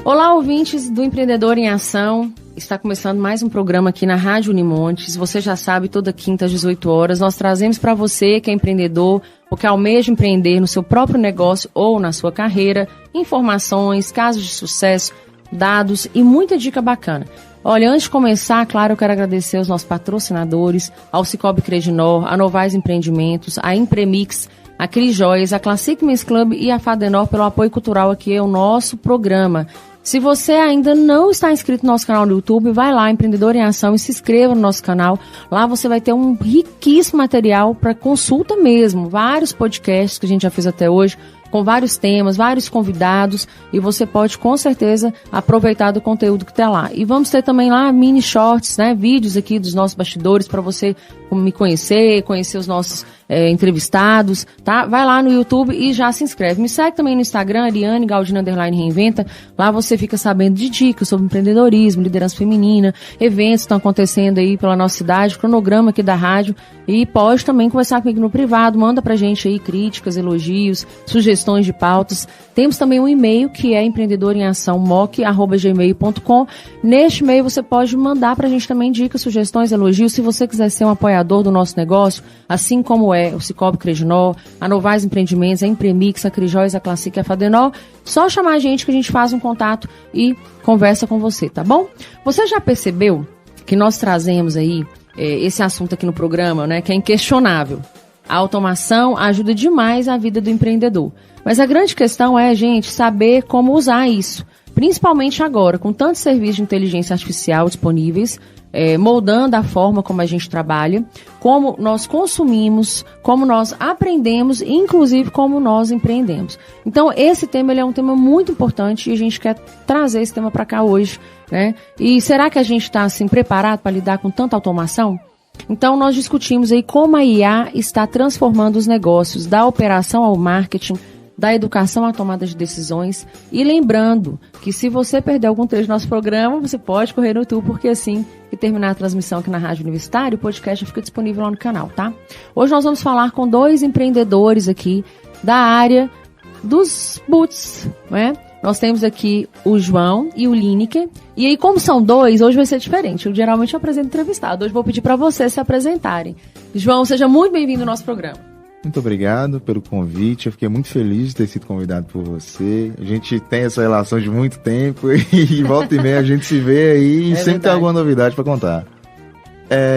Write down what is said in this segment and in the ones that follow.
Olá, ouvintes do Empreendedor em Ação. Está começando mais um programa aqui na Rádio Unimontes. Você já sabe, toda quinta às 18 horas, nós trazemos para você que é empreendedor ou que almeja empreender no seu próprio negócio ou na sua carreira, informações, casos de sucesso, dados e muita dica bacana. Olha, antes de começar, claro, eu quero agradecer aos nossos patrocinadores, ao Cicobi Credinor, a Novais Empreendimentos, a Impremix, a Cris Joias, a Classic Men's Club e a Fadenor pelo apoio cultural aqui ao nosso programa. Se você ainda não está inscrito no nosso canal no YouTube, vai lá, Empreendedor em Ação, e se inscreva no nosso canal. Lá você vai ter um riquíssimo material para consulta mesmo. Vários podcasts que a gente já fez até hoje, com vários temas, vários convidados, e você pode, com certeza, aproveitar do conteúdo que está lá. E vamos ter também lá mini shorts, né, vídeos aqui dos nossos bastidores para você me conhecer os nossos entrevistados, tá? Vai lá no YouTube e já se inscreve. Me segue também no Instagram, Ariane Galdino _Reinventa. Lá você fica sabendo de dicas sobre empreendedorismo, liderança feminina, eventos que estão acontecendo aí pela nossa cidade, cronograma aqui da rádio. E pode também conversar comigo no privado, manda pra gente aí críticas, elogios, sugestões de pautas. Temos também um e-mail que é empreendedoremeação@gmail.com. Neste e-mail você pode mandar pra gente também dicas, sugestões, elogios. Se você quiser ser um apoiador do nosso negócio, assim como é o Cicobi Credinor, a Novais Empreendimentos, a Impremix, a Cris Joias, a Classic e a Fadenor, só chamar a gente que a gente faz um contato e conversa com você, tá bom? Você já percebeu que nós trazemos aí esse assunto aqui no programa, né, que é inquestionável. A automação ajuda demais a vida do empreendedor. Mas a grande questão é, gente, saber como usar isso. Principalmente agora, com tantos serviços de inteligência artificial disponíveis, moldando a forma como a gente trabalha, como nós consumimos, como nós aprendemos e, inclusive, como nós empreendemos. Então, esse tema ele é um tema muito importante e a gente quer trazer esse tema para cá hoje, né? E será que a gente está assim, preparado para lidar com tanta automação? Então, nós discutimos aí como a IA está transformando os negócios, da operação ao marketing, da educação à tomada de decisões. E lembrando que se você perder algum trecho do nosso programa, você pode correr no YouTube, porque assim que terminar a transmissão aqui na Rádio Universitária, o podcast fica disponível lá no canal, tá? Hoje nós vamos falar com dois empreendedores aqui da área dos boots, né? Nós temos aqui o João e o Lineker. E aí, como são dois, hoje vai ser diferente. Eu geralmente apresento entrevistado. Hoje vou pedir para vocês se apresentarem. João, seja muito bem-vindo ao nosso programa. Muito obrigado pelo convite, eu fiquei muito feliz de ter sido convidado por você. A gente tem essa relação de muito tempo e volta e meia a gente se vê aí e sempre tem alguma novidade para contar.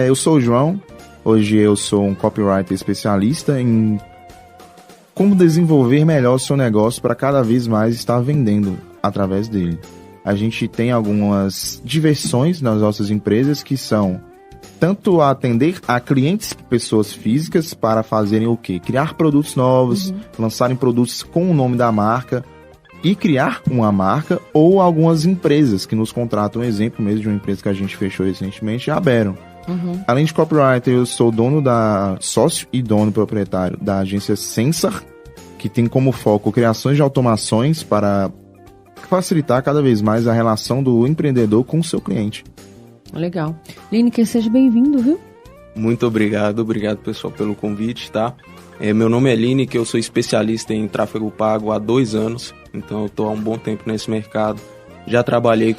Eu sou o João, hoje eu sou um copywriter especialista em como desenvolver melhor o seu negócio para cada vez mais estar vendendo através dele. A gente tem algumas diversões nas nossas empresas que são tanto a atender a clientes, pessoas físicas, para fazerem o quê? Criar produtos novos, lançarem produtos com o nome da marca e criar uma marca, ou algumas empresas que nos contratam. Um exemplo mesmo de uma empresa que a gente fechou recentemente, a Beron. Além de copywriter, eu sou sócio e dono proprietário da agência Sensor, que tem como foco criações de automações para facilitar cada vez mais a relação do empreendedor com o seu cliente. Legal. Lineker, seja bem-vindo, viu? Muito obrigado pessoal pelo convite, tá? Meu nome é Lineker, eu sou especialista em tráfego pago há 2 anos, então eu estou há um bom tempo nesse mercado. Já trabalhei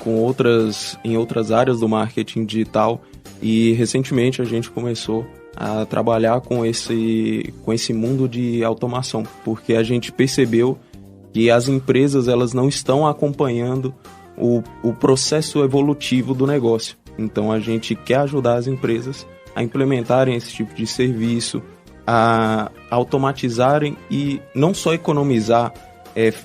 em outras áreas do marketing digital e recentemente a gente começou a trabalhar com esse mundo de automação, porque a gente percebeu que as empresas elas não estão acompanhando o processo evolutivo do negócio. Então a gente quer ajudar as empresas a implementarem esse tipo de serviço, a automatizarem e não só economizar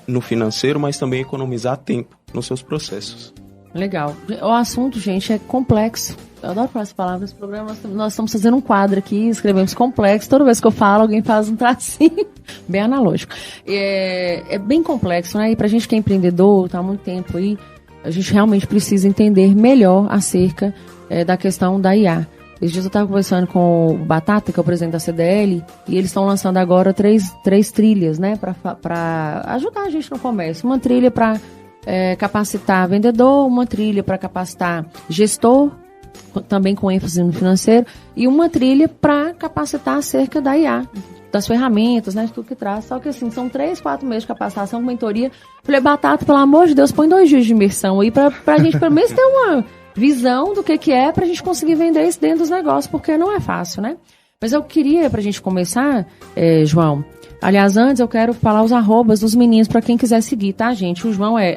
no financeiro, mas também economizar tempo nos seus processos. Legal. O assunto, gente, é complexo. Eu adoro falar essa palavra nesse programa. Nós estamos fazendo um quadro aqui, escrevemos complexo. Toda vez que eu falo, alguém faz um tracinho bem analógico. É bem complexo, né? E pra gente que é empreendedor, tá há muito tempo aí, a gente realmente precisa entender melhor acerca da questão da IA. Esses dias eu estava conversando com o Batata, que é o presidente da CDL, e eles estão lançando agora três trilhas, né, para ajudar a gente no comércio. Uma trilha para capacitar vendedor, uma trilha para capacitar gestor, também com ênfase no financeiro, e uma trilha para capacitar acerca da IA. das ferramentas, né, de tudo que traz. Só que assim, são 3, 4 meses de capacitação com mentoria. Falei, Batata, pelo amor de Deus, põe 2 dias de imersão aí pra gente pelo menos ter uma visão do que é pra gente conseguir vender isso dentro dos negócios, porque não é fácil, né? Mas eu queria, pra gente começar, João, aliás, antes eu quero falar os arrobas dos meninos pra quem quiser seguir, tá, gente? O João é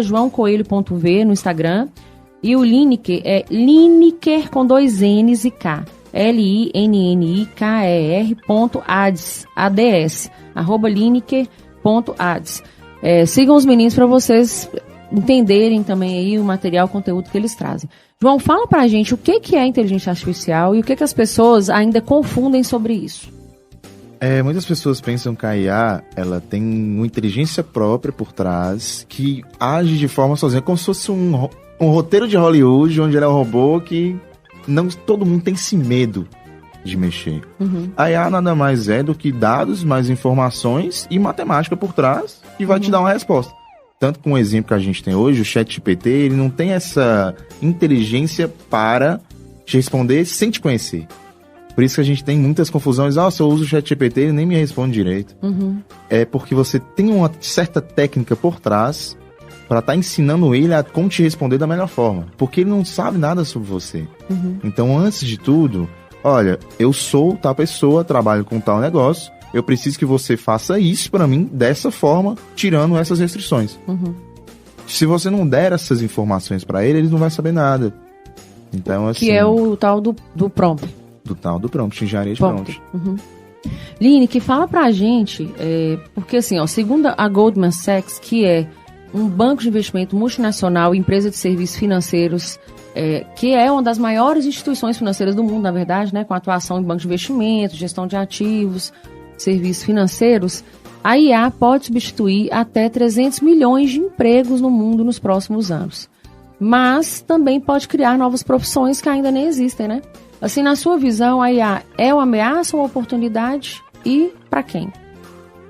@joaocoelho.v no Instagram e o Lineker é Lineker com 2 N's e K. LINNIKER.ads, ADS, @lineker.ads. Sigam os meninos para vocês entenderem também aí o material, o conteúdo que eles trazem. João, fala pra gente o que é inteligência artificial e o que as pessoas ainda confundem sobre isso. Muitas pessoas pensam que a IA, ela tem uma inteligência própria por trás, que age de forma sozinha, como se fosse um roteiro de Hollywood, onde ela é um robô que não todo mundo tem esse medo de mexer. Uhum. A IA nada mais é do que dados, mais informações e matemática por trás, que vai te dar uma resposta. Tanto com o exemplo que a gente tem hoje, o ChatGPT, ele não tem essa inteligência para te responder sem te conhecer. Por isso que a gente tem muitas confusões. Se eu uso o ChatGPT, ele nem me responde direito. Uhum. É porque você tem uma certa técnica por trás para estar ensinando ele a como te responder da melhor forma. Porque ele não sabe nada sobre você. Uhum. Então, antes de tudo, olha, eu sou tal pessoa, trabalho com tal negócio, eu preciso que você faça isso para mim dessa forma, tirando essas restrições. Uhum. Se você não der essas informações para ele não vai saber nada. Então, assim, que é o tal do prompt. Do tal do prompt, engenharia de prompt. Uhum. Line, que fala pra gente, porque assim, segundo a Goldman Sachs, que é um banco de investimento multinacional, empresa de serviços financeiros, que é uma das maiores instituições financeiras do mundo, na verdade, né, com atuação em banco de investimento, gestão de ativos, serviços financeiros, a IA pode substituir até 300 milhões de empregos no mundo nos próximos anos. Mas também pode criar novas profissões que ainda nem existem, né? Assim, na sua visão, a IA é uma ameaça ou uma oportunidade? E para quem?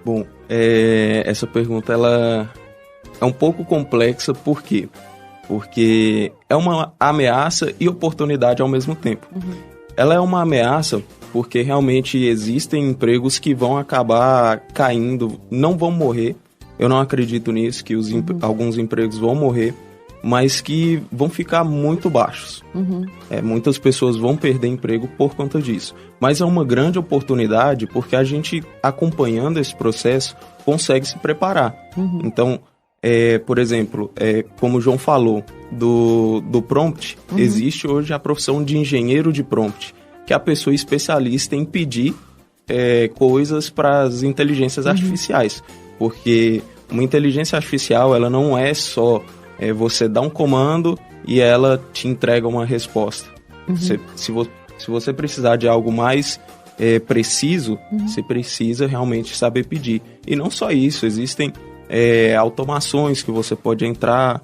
Bom, essa pergunta ela é um pouco complexa, por quê? Porque é uma ameaça e oportunidade ao mesmo tempo. Uhum. Ela é uma ameaça porque realmente existem empregos que vão acabar caindo, não vão morrer. Eu não acredito nisso, que alguns empregos vão morrer, mas que vão ficar muito baixos. Uhum. Muitas pessoas vão perder emprego por conta disso. Mas é uma grande oportunidade porque a gente, acompanhando esse processo, consegue se preparar. Uhum. Então, por exemplo, como o João falou, do prompt, existe hoje a profissão de engenheiro de prompt, que é a pessoa especialista em pedir coisas para as inteligências artificiais. Porque uma inteligência artificial, ela não é só você dar um comando e ela te entrega uma resposta. Se você precisar de algo mais preciso, você precisa realmente saber pedir. E não só isso, existem automações que você pode entrar,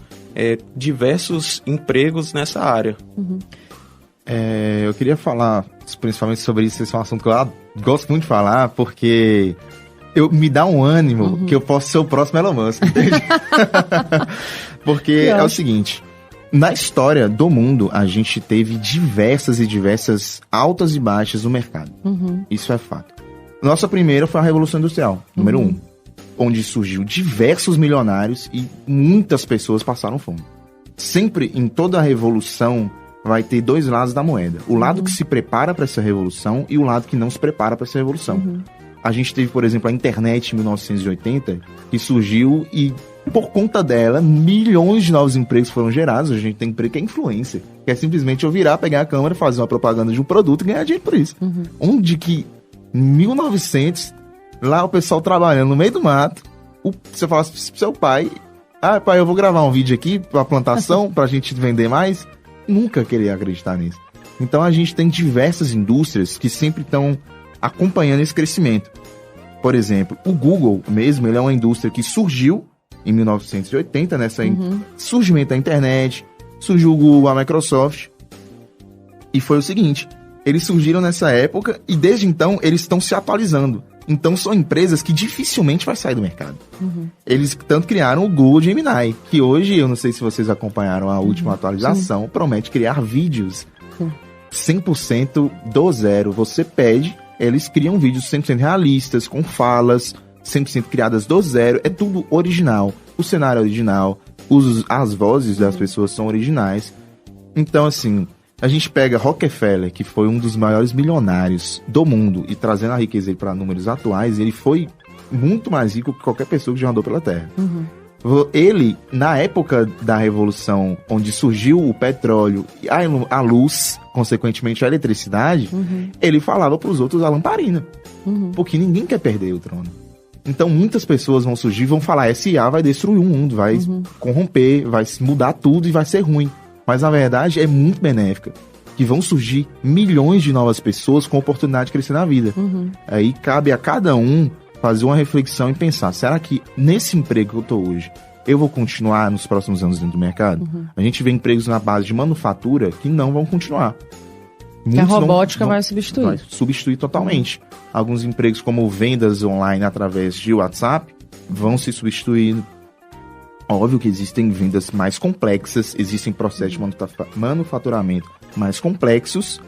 diversos empregos nessa área. Eu queria falar principalmente sobre isso, esse é um assunto que eu gosto muito de falar, porque me dá um ânimo que eu posso ser o próximo Elon Musk, entende? Porque é o seguinte, na história do mundo, a gente teve diversas altas e baixas no mercado. Isso é fato. Nossa primeira foi a Revolução Industrial, número 1, onde surgiu diversos milionários e muitas pessoas passaram fome. Sempre, em toda a revolução, vai ter 2 lados da moeda. O lado que se prepara para essa revolução e o lado que não se prepara para essa revolução. A gente teve, por exemplo, a internet em 1980, que surgiu e, por conta dela, milhões de novos empregos foram gerados. A gente tem emprego que é influencer, que é simplesmente eu virar, pegar a câmera, fazer uma propaganda de um produto e ganhar dinheiro por isso. Onde que, em 1900, lá o pessoal trabalhando no meio do mato, você fala pro seu pai, pai, eu vou gravar um vídeo aqui pra plantação, pra gente vender mais. Nunca queria acreditar nisso. Então a gente tem diversas indústrias que sempre estão acompanhando esse crescimento. Por exemplo, o Google mesmo, ele é uma indústria que surgiu em 1980, nessa surgimento da internet, surgiu o Google, a Microsoft, e foi o seguinte, eles surgiram nessa época e desde então eles estão se atualizando. Então são empresas que dificilmente vai sair do mercado. Eles tanto criaram o Google Gemini, que hoje, eu não sei se vocês acompanharam a última atualização, promete criar vídeos 100% do zero. Você pede eles criam vídeos 100% realistas, com falas 100% criadas do zero, é tudo original. O cenário é original, as vozes das pessoas são originais. Então, assim, a gente pega Rockefeller, que foi um dos maiores milionários do mundo, e trazendo a riqueza para números atuais, ele foi muito mais rico que qualquer pessoa que já andou pela Terra. Ele, na época da Revolução, onde surgiu o petróleo, a luz, consequentemente a eletricidade, ele falava para os outros a lamparina. Porque ninguém quer perder o trono. Então muitas pessoas vão surgir e vão falar, SA vai destruir o mundo, vai corromper, vai mudar tudo e vai ser ruim. Mas na verdade é muito benéfica. Que vão surgir milhões de novas pessoas com oportunidade de crescer na vida. Aí cabe a cada um fazer uma reflexão e pensar, será que nesse emprego que eu tô hoje, eu vou continuar nos próximos anos dentro do mercado? A gente vê empregos na base de manufatura que não vão continuar. Que a robótica vai substituir. Vai substituir totalmente. Alguns empregos como vendas online através de WhatsApp vão se substituir. Óbvio que existem vendas mais complexas, existem processos de manufaturamento mais complexos,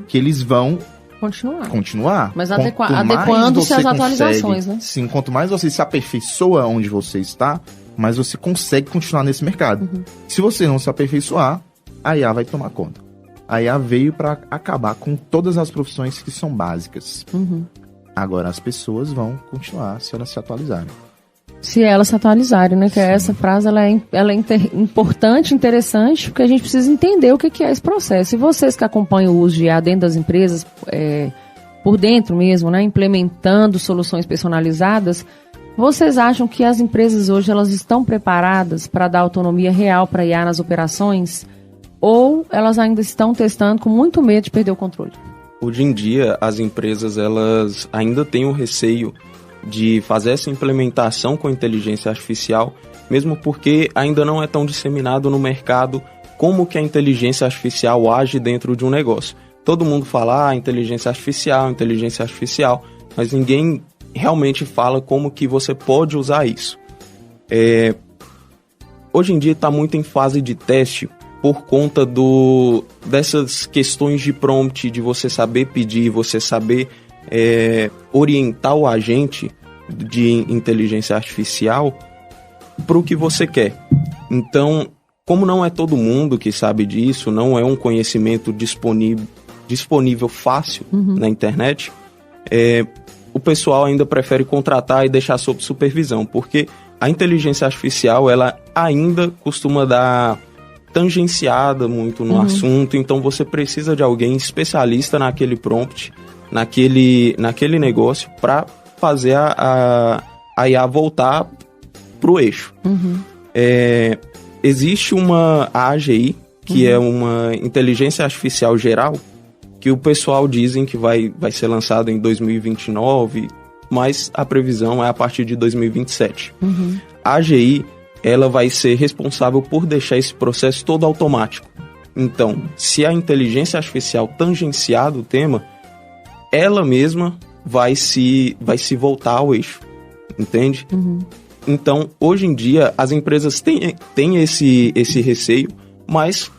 que eles vão continuar. Mas adequando-se às atualizações, né? Sim, quanto mais você se aperfeiçoa onde você está, mais você consegue continuar nesse mercado. Se você não se aperfeiçoar, a IA vai tomar conta. A IA veio para acabar com todas as profissões que são básicas. Agora as pessoas vão continuar se elas se atualizarem. Se elas se atualizarem, né? Que essa frase ela é importante, interessante, porque a gente precisa entender o que é esse processo. E vocês que acompanham o uso de IA dentro das empresas, por dentro mesmo, né? Implementando soluções personalizadas, vocês acham que as empresas hoje elas estão preparadas para dar autonomia real para IA nas operações? Ou elas ainda estão testando com muito medo de perder o controle? Hoje em dia, as empresas elas ainda têm o receio de fazer essa implementação com inteligência artificial, mesmo porque ainda não é tão disseminado no mercado como que a inteligência artificial age dentro de um negócio. Todo mundo fala inteligência artificial, mas ninguém realmente fala como que você pode usar isso. Hoje em dia está muito em fase de teste por conta dessas questões de prompt, de você saber pedir, você saber orientar o agente de inteligência artificial para o que você quer. Então, como não é todo mundo que sabe disso, não é um conhecimento disponível fácil na internet, o pessoal ainda prefere contratar e deixar sob supervisão, porque a inteligência artificial ela ainda costuma dar tangenciada muito no assunto, então você precisa de alguém especialista naquele prompt, naquele negócio, para fazer a IA voltar para o eixo. Existe a AGI, que é uma inteligência artificial geral, que o pessoal dizem que vai ser lançado em 2029, mas a previsão é a partir de 2027. A AGI ela vai ser responsável por deixar esse processo todo automático. Então, se a inteligência artificial tangenciar do tema, ela mesma vai se voltar ao eixo, entende? Então, hoje em dia, as empresas têm esse receio, mas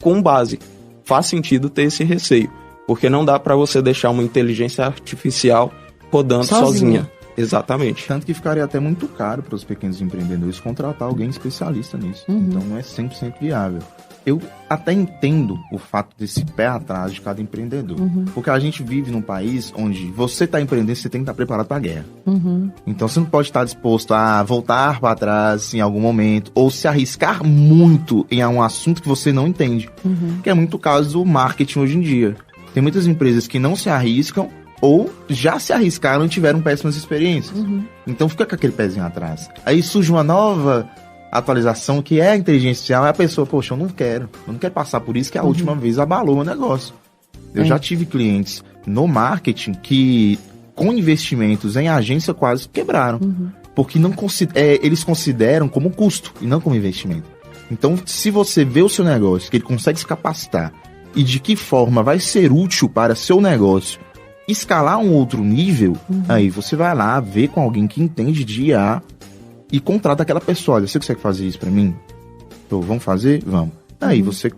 com base. Faz sentido ter esse receio, porque não dá para você deixar uma inteligência artificial rodando sozinha. Exatamente. Tanto que ficaria até muito caro para os pequenos empreendedores contratar alguém especialista nisso. Então não é 100% viável. Eu até entendo o fato desse pé atrás de cada empreendedor. Porque a gente vive num país onde você está empreendendo, você tem que estar preparado para a guerra. Então você não pode estar disposto a voltar para trás em algum momento ou se arriscar muito em um assunto que você não entende. Que é muito o caso do marketing hoje em dia. Tem muitas empresas que não se arriscam ou já se arriscaram e tiveram péssimas experiências. Então fica com aquele pezinho atrás. Aí surge uma nova atualização que é a inteligência artificial, e a pessoa, poxa, eu não quero passar por isso, que a última vez abalou o negócio. Eu já tive clientes no marketing que, com investimentos em agência, quase quebraram. Porque eles consideram como custo e não como investimento. Então, se você vê o seu negócio, que ele consegue se capacitar e de que forma vai ser útil para seu negócio escalar um outro nível, aí você vai lá, vê com alguém que entende de IA e contrata aquela pessoa. Olha, você consegue fazer isso pra mim? Então, vamos fazer? Vamos. Aí você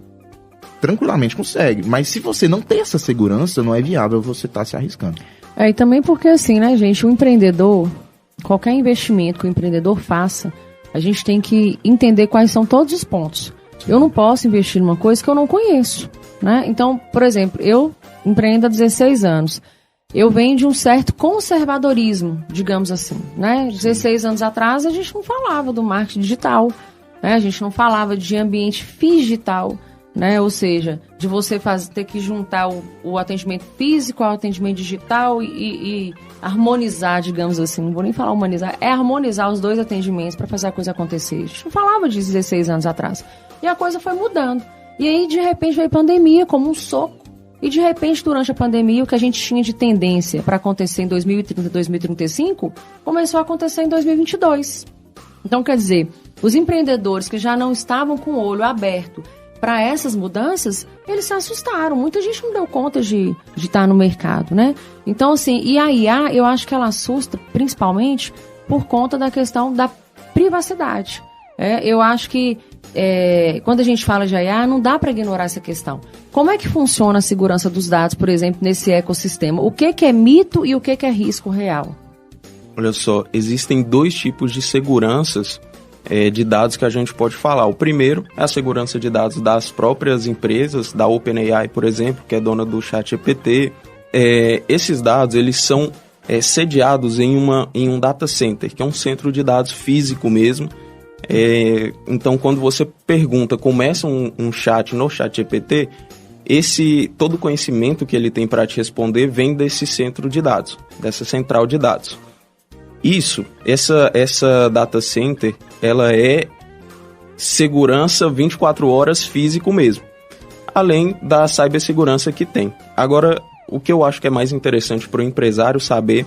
tranquilamente consegue. Mas se você não tem essa segurança, não é viável você estar se arriscando. E também porque assim, né, gente, o empreendedor, qualquer investimento que o empreendedor faça, a gente tem que entender quais são todos os pontos. Eu não posso investir numa coisa que eu não conheço, né? Então, por exemplo, eu empreendo há 16 anos. Eu venho de um certo conservadorismo, digamos assim, né? 16 anos atrás a gente não falava do marketing digital, né? A gente não falava de ambiente digital, né? Ou seja, de você ter que juntar o atendimento físico ao atendimento digital e harmonizar, digamos assim. Não vou nem falar humanizar, é harmonizar os dois atendimentos para fazer a coisa acontecer. A gente não falava de 16 anos atrás. E a coisa foi mudando. E aí, de repente, veio a pandemia como um soco. E, de repente, durante a pandemia, o que a gente tinha de tendência para acontecer em 2030, 2035, começou a acontecer em 2022. Então, quer dizer, os empreendedores que já não estavam com o olho aberto para essas mudanças, eles se assustaram. Muita gente não deu conta de estar no mercado, né? Então, assim, e a IA, eu acho que ela assusta principalmente por conta da questão da privacidade. Eu acho que quando a gente fala de IA, não dá para ignorar essa questão. Como é que funciona a segurança dos dados, por exemplo, nesse ecossistema? O que é mito e o que é risco real? Olha só, existem 2 tipos de seguranças de dados que a gente pode falar. O primeiro é a segurança de dados das próprias empresas, da OpenAI, por exemplo, que é dona do ChatGPT. Esses dados, eles são sediados em um data center, que é um centro de dados físico mesmo. Então, quando você pergunta, começa um chat no ChatGPT, todo o conhecimento que ele tem para te responder vem desse centro de dados, dessa central de dados. Essa data center, ela é segurança 24 horas físico mesmo, além da cibersegurança que tem. Agora, o que eu acho que é mais interessante para o empresário saber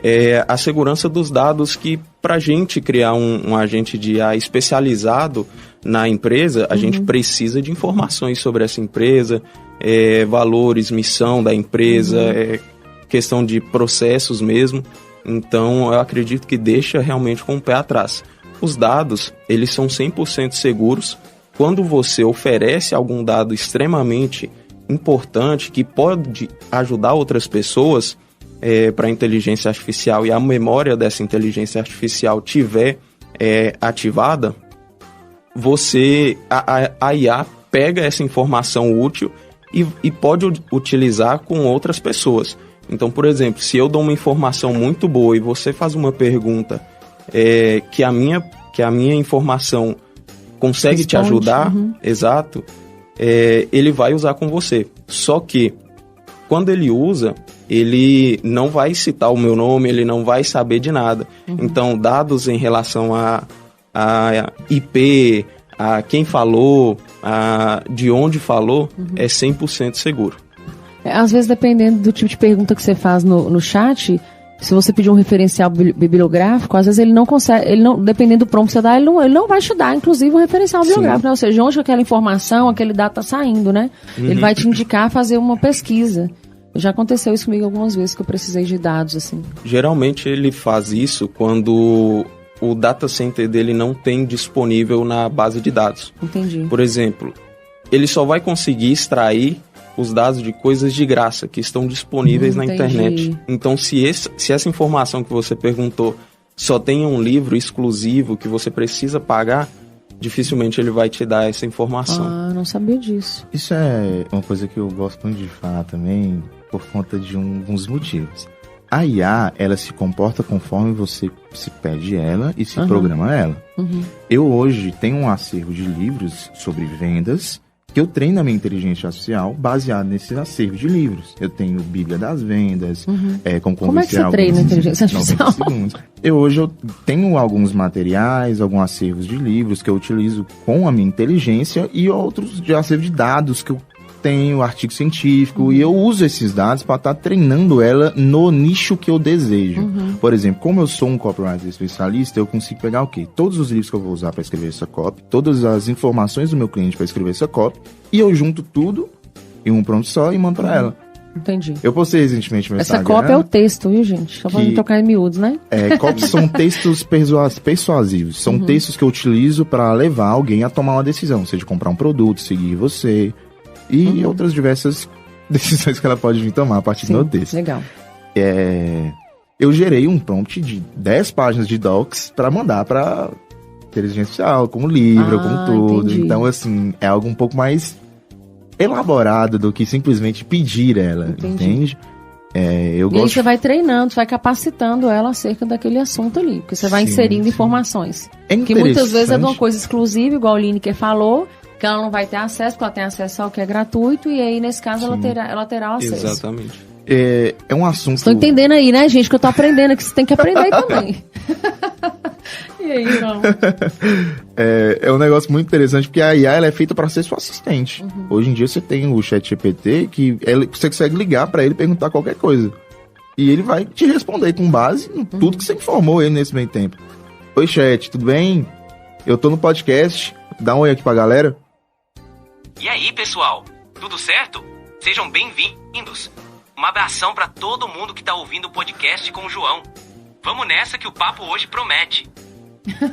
é a segurança dos dados, que para a gente criar um agente de IA especializado na empresa, a gente precisa de informações sobre essa empresa, valores, missão da empresa, questão de processos mesmo. Então, eu acredito que deixa realmente com o pé atrás. Os dados, eles são 100% seguros. Quando você oferece algum dado extremamente importante que pode ajudar outras pessoas para a inteligência artificial e a memória dessa inteligência artificial tiver ativada, a IA pega essa informação útil e pode utilizar com outras pessoas. Então, por exemplo, se eu dou uma informação muito boa e você faz uma pergunta que a minha informação consegue te ajudar, exato, ele vai usar com você. Só que, quando ele usa, ele não vai citar o meu nome, ele não vai saber de nada. Então, dados em relação a IP, a quem falou, de onde falou, é 100% seguro. Às vezes, dependendo do tipo de pergunta que você faz no chat, se você pedir um referencial bibliográfico, às vezes ele não consegue, dependendo do prompt que você dá, ele não vai te dar, inclusive, um referencial bibliográfico, né? Ou seja, onde aquela informação, aquele dado está saindo, né? Ele vai te indicar a fazer uma pesquisa. Já aconteceu isso comigo algumas vezes, que eu precisei de dados, assim. Geralmente ele faz isso quando o data center dele não tem disponível na base de dados. Entendi. Por exemplo, ele só vai conseguir extrair os dados de coisas de graça que estão disponíveis na internet. Então, se essa informação que você perguntou só tem um livro exclusivo que você precisa pagar, dificilmente ele vai te dar essa informação. Não sabia disso. Isso é uma coisa que eu gosto muito de falar também, por conta de alguns motivos. A IA, ela se comporta conforme você se pede ela e se programa ela. Eu hoje tenho um acervo de livros sobre vendas que eu treino a minha inteligência artificial baseado nesse acervo de livros. Eu tenho Bíblia das Vendas, como convencer. Como é que você treina a inteligência artificial? Hoje eu tenho alguns materiais, alguns acervos de livros que eu utilizo com a minha inteligência e outros de acervo de dados que eu tenho, artigo científico, e eu uso esses dados para estar treinando ela no nicho que eu desejo. Por exemplo, como eu sou um copywriter especialista, eu consigo pegar o quê? Todos os livros que eu vou usar para escrever essa copy, todas as informações do meu cliente para escrever essa copy, e eu junto tudo em um prompt só e mando para ela. Entendi. Eu postei recentemente no meu Instagram. Essa copy é o texto, viu, gente? Só pra não tocar em miúdos, né? Copies são textos persuasivos. São textos que eu utilizo para levar alguém a tomar uma decisão, seja comprar um produto, seguir você, e outras diversas decisões que ela pode vir tomar a partir do meu texto. Legal. eu gerei um prompt de 10 páginas de docs para mandar para inteligência artificial, como livro, como tudo. Entendi. Então, assim, é algo um pouco mais elaborado do que simplesmente pedir ela, entende? Eu E aí você vai treinando, você vai capacitando ela acerca daquele assunto ali, porque você vai inserindo informações. Que muitas vezes é de uma coisa exclusiva, igual o Lineker falou, que ela não vai ter acesso, porque ela tem acesso ao que é gratuito, e aí, nesse caso, ela terá o acesso. Exatamente. É um assunto... Estão entendendo aí, né, gente? Que eu tô aprendendo, que você tem que aprender aí também. E aí, vamos? É um negócio muito interessante, porque a IA ela é feita para ser sua assistente. Hoje em dia você tem o ChatGPT, que você consegue ligar para ele e perguntar qualquer coisa. E ele vai te responder com base em tudo que você informou ele nesse meio tempo. Oi, chat, tudo bem? Eu tô no podcast. Dá um oi aqui pra galera. E aí, pessoal? Tudo certo? Sejam bem-vindos. Um abração para todo mundo que tá ouvindo o podcast com o João. Vamos nessa que o papo hoje promete.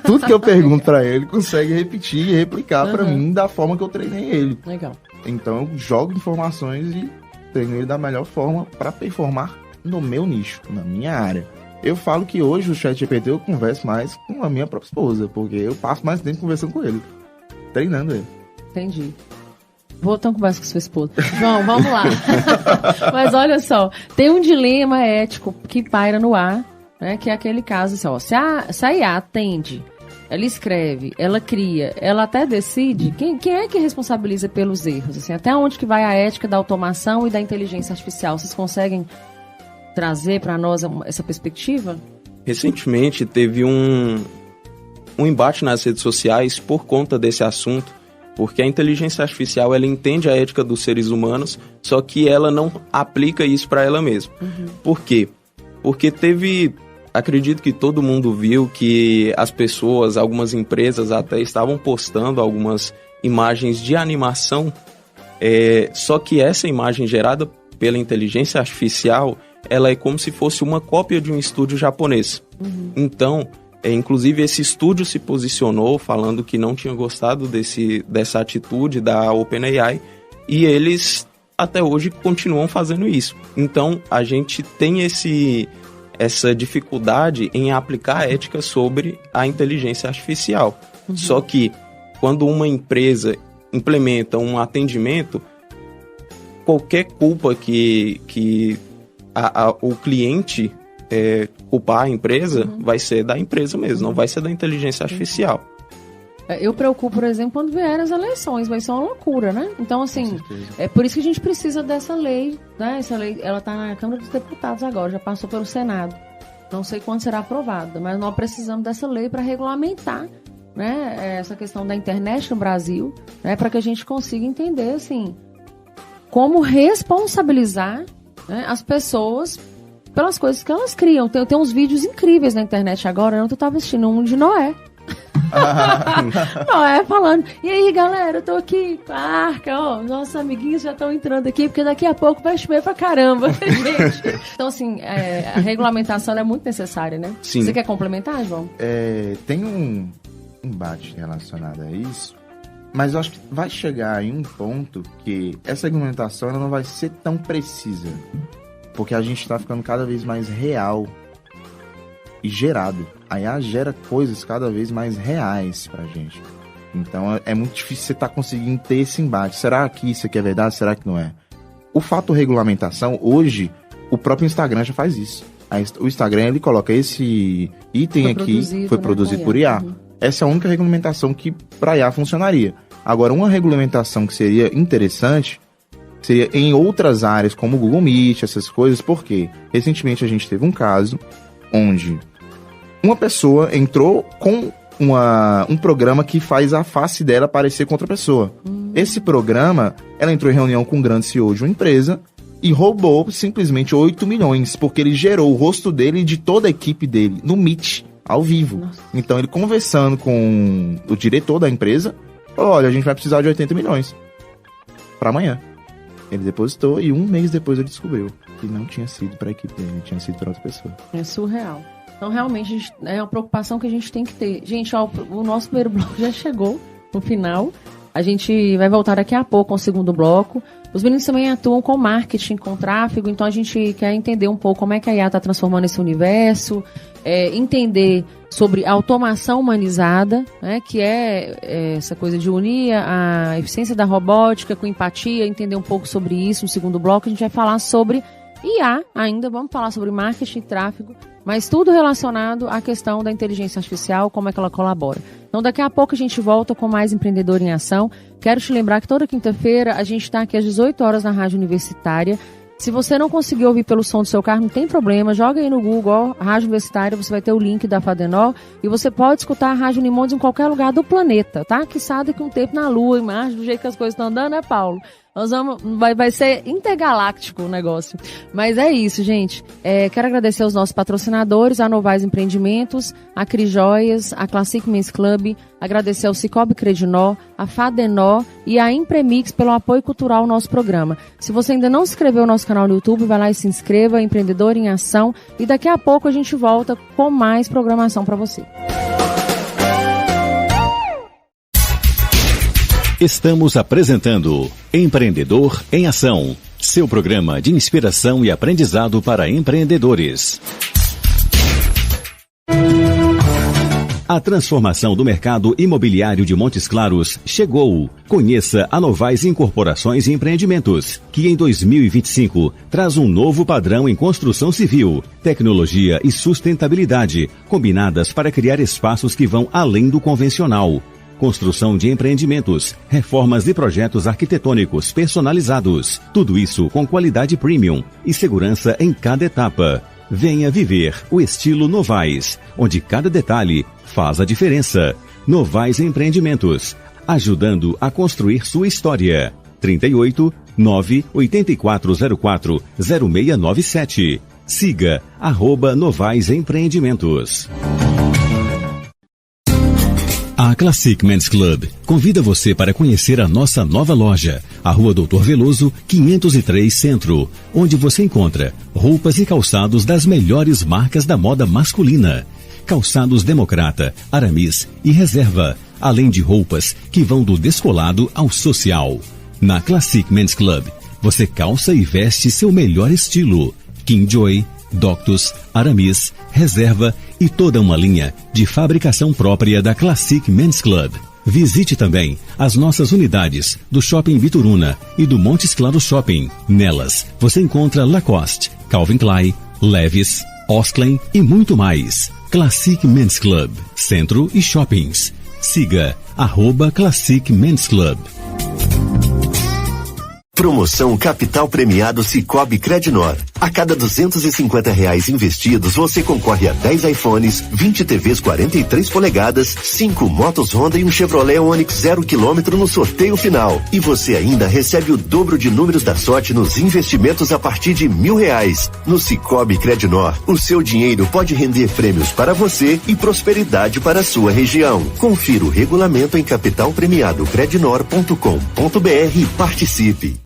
Tudo que eu pergunto pra ele, consegue repetir e replicar pra mim da forma que eu treinei ele. Legal. Então eu jogo informações e treino ele da melhor forma pra performar no meu nicho, na minha área. Eu falo que hoje o ChatGPT eu converso mais com a minha própria esposa, porque eu passo mais tempo conversando com ele, treinando ele. Entendi. Vou ter uma conversa com sua esposa. João, vamos lá. Mas olha só, tem um dilema ético que paira no ar, né, que é aquele caso assim, ó, se a IA atende, ela escreve, ela cria, ela até decide, quem é que responsabiliza pelos erros? Assim, até onde que vai a ética da automação e da inteligência artificial? Vocês conseguem trazer para nós essa perspectiva? Recentemente teve um embate nas redes sociais por conta desse assunto, porque a inteligência artificial ela entende a ética dos seres humanos, só que ela não aplica isso para ela mesma. Por quê? Porque acredito que todo mundo viu que as pessoas, algumas empresas até estavam postando algumas imagens de animação, só que essa imagem gerada pela inteligência artificial, ela é como se fosse uma cópia de um estúdio japonês. Então, inclusive esse estúdio se posicionou falando que não tinha gostado dessa atitude da OpenAI e eles até hoje continuam fazendo isso. Então, a gente tem essa dificuldade em aplicar a ética sobre a inteligência artificial. Só que, quando uma empresa implementa um atendimento, qualquer culpa que o cliente culpar a empresa vai ser da empresa mesmo, não vai ser da inteligência artificial. Eu preocupo, por exemplo, quando vierem as eleições, vai ser uma loucura, né? Então, assim, é por isso que a gente precisa dessa lei, né? Essa lei, ela está na Câmara dos Deputados agora, já passou pelo Senado. Não sei quando será aprovada, mas nós precisamos dessa lei para regulamentar, né, essa questão da internet no Brasil, né, para que a gente consiga entender, assim, como responsabilizar, né, as pessoas pelas coisas que elas criam. Tem uns vídeos incríveis na internet agora, eu estava assistindo um de Noé. Noé falando, e aí galera, eu tô aqui com a arca, ó, nossos amiguinhos já estão entrando aqui, porque daqui a pouco vai chover pra caramba, gente. Então assim, a regulamentação é muito necessária, né? Sim. Você quer complementar, João? Tem um embate relacionado a isso, mas eu acho que vai chegar em um ponto que essa regulamentação ela não vai ser tão precisa, porque a gente tá ficando cada vez mais real e gerado. A IA gera coisas cada vez mais reais pra gente. Então é muito difícil você estar conseguindo ter esse embate. Será que isso aqui é verdade? Será que não é? O fato regulamentação, hoje, o próprio Instagram já faz isso. O Instagram, ele coloca esse item aqui, foi produzido por IA. Essa é a única regulamentação que pra IA funcionaria. Agora, uma regulamentação que seria interessante seria em outras áreas, como o Google Meet, essas coisas, porque recentemente a gente teve um caso onde uma pessoa entrou com um programa que faz a face dela aparecer com outra pessoa. Esse programa, ela entrou em reunião com um grande CEO de uma empresa e roubou simplesmente 8 milhões, porque ele gerou o rosto dele e de toda a equipe dele no Meet, ao vivo. Nossa. Então ele conversando com o diretor da empresa, falou, olha, a gente vai precisar de 80 milhões para amanhã. Ele depositou e um mês depois ele descobriu que não tinha sido para a equipe dele, tinha sido para outra pessoa. É surreal. Então, realmente, é uma preocupação que a gente tem que ter. Gente, ó, o nosso primeiro bloco já chegou no final. A gente vai voltar daqui a pouco ao segundo bloco. Os meninos também atuam com marketing, com tráfego, então a gente quer entender um pouco como é que a IA está transformando esse universo, entender sobre automação humanizada, né, que é essa coisa de unir a eficiência da robótica com empatia, entender um pouco sobre isso. No segundo bloco a gente vai falar sobre IA ainda, vamos falar sobre marketing e tráfego, mas tudo relacionado à questão da inteligência artificial, como é que ela colabora. Então daqui a pouco a gente volta com mais Empreendedor em Ação. Quero te lembrar que toda quinta-feira a gente está aqui às 18 horas na Rádio Universitária. Se você não conseguir ouvir pelo som do seu carro, não tem problema, joga aí no Google, Rádio Universitária, você vai ter o link da FADENOL e você pode escutar a Rádio Unimondes em qualquer lugar do planeta, tá? Quiçá daqui um tempo na Lua, em Marte, do jeito que as coisas estão andando, né, Paulo? Vai ser intergaláctico o negócio. Mas é isso, gente. Quero agradecer aos nossos patrocinadores, a Novaes Empreendimentos, a Cris Joias, a Classic Men's Club, agradecer ao Cicobi Credinor, a Fadenor e a Impremix pelo apoio cultural ao nosso programa. Se você ainda não se inscreveu no nosso canal no YouTube, vai lá e se inscreva, Empreendedor em Ação, e daqui a pouco a gente volta com mais programação para você. Estamos apresentando Empreendedor em Ação, seu programa de inspiração e aprendizado para empreendedores. A transformação do mercado imobiliário de Montes Claros chegou. Conheça a Novaes Incorporações e Empreendimentos, que em 2025 traz um novo padrão em construção civil, tecnologia e sustentabilidade, combinadas para criar espaços que vão além do convencional. Construção de empreendimentos, reformas e projetos arquitetônicos personalizados. Tudo isso com qualidade premium e segurança em cada etapa. Venha viver o estilo Novaes, onde cada detalhe faz a diferença. Novaes Empreendimentos, ajudando a construir sua história. 38 98404 0697. Siga @Novaes Empreendimentos. A Classic Men's Club convida você para conhecer a nossa nova loja, a Rua Doutor Veloso, 503 Centro, onde você encontra roupas e calçados das melhores marcas da moda masculina. Calçados Democrata, Aramis e Reserva, além de roupas que vão do descolado ao social. Na Classic Men's Club, você calça e veste seu melhor estilo. Kingjoy, Doctus, Aramis, Reserva e toda uma linha de fabricação própria da Classic Men's Club. Visite também as nossas unidades do Shopping Bituruna e do Montes Claros Shopping. Nelas, você encontra Lacoste, Calvin Klein, Levi's, Osklen e muito mais. Classic Men's Club, Centro e Shoppings. Siga @Classic Men's Club. Promoção Capital Premiado Cicobi Credinor. A cada R$250 investidos, você concorre a 10 iPhones, 20 TVs 43 polegadas, 5 motos Honda e um Chevrolet Onix 0 km no sorteio final. E você ainda recebe o dobro de números da sorte nos investimentos a partir de R$1.000. No Cicobi Credinor, o seu dinheiro pode render prêmios para você e prosperidade para a sua região. Confira o regulamento em capitalpremiadocredinor.com.br e participe.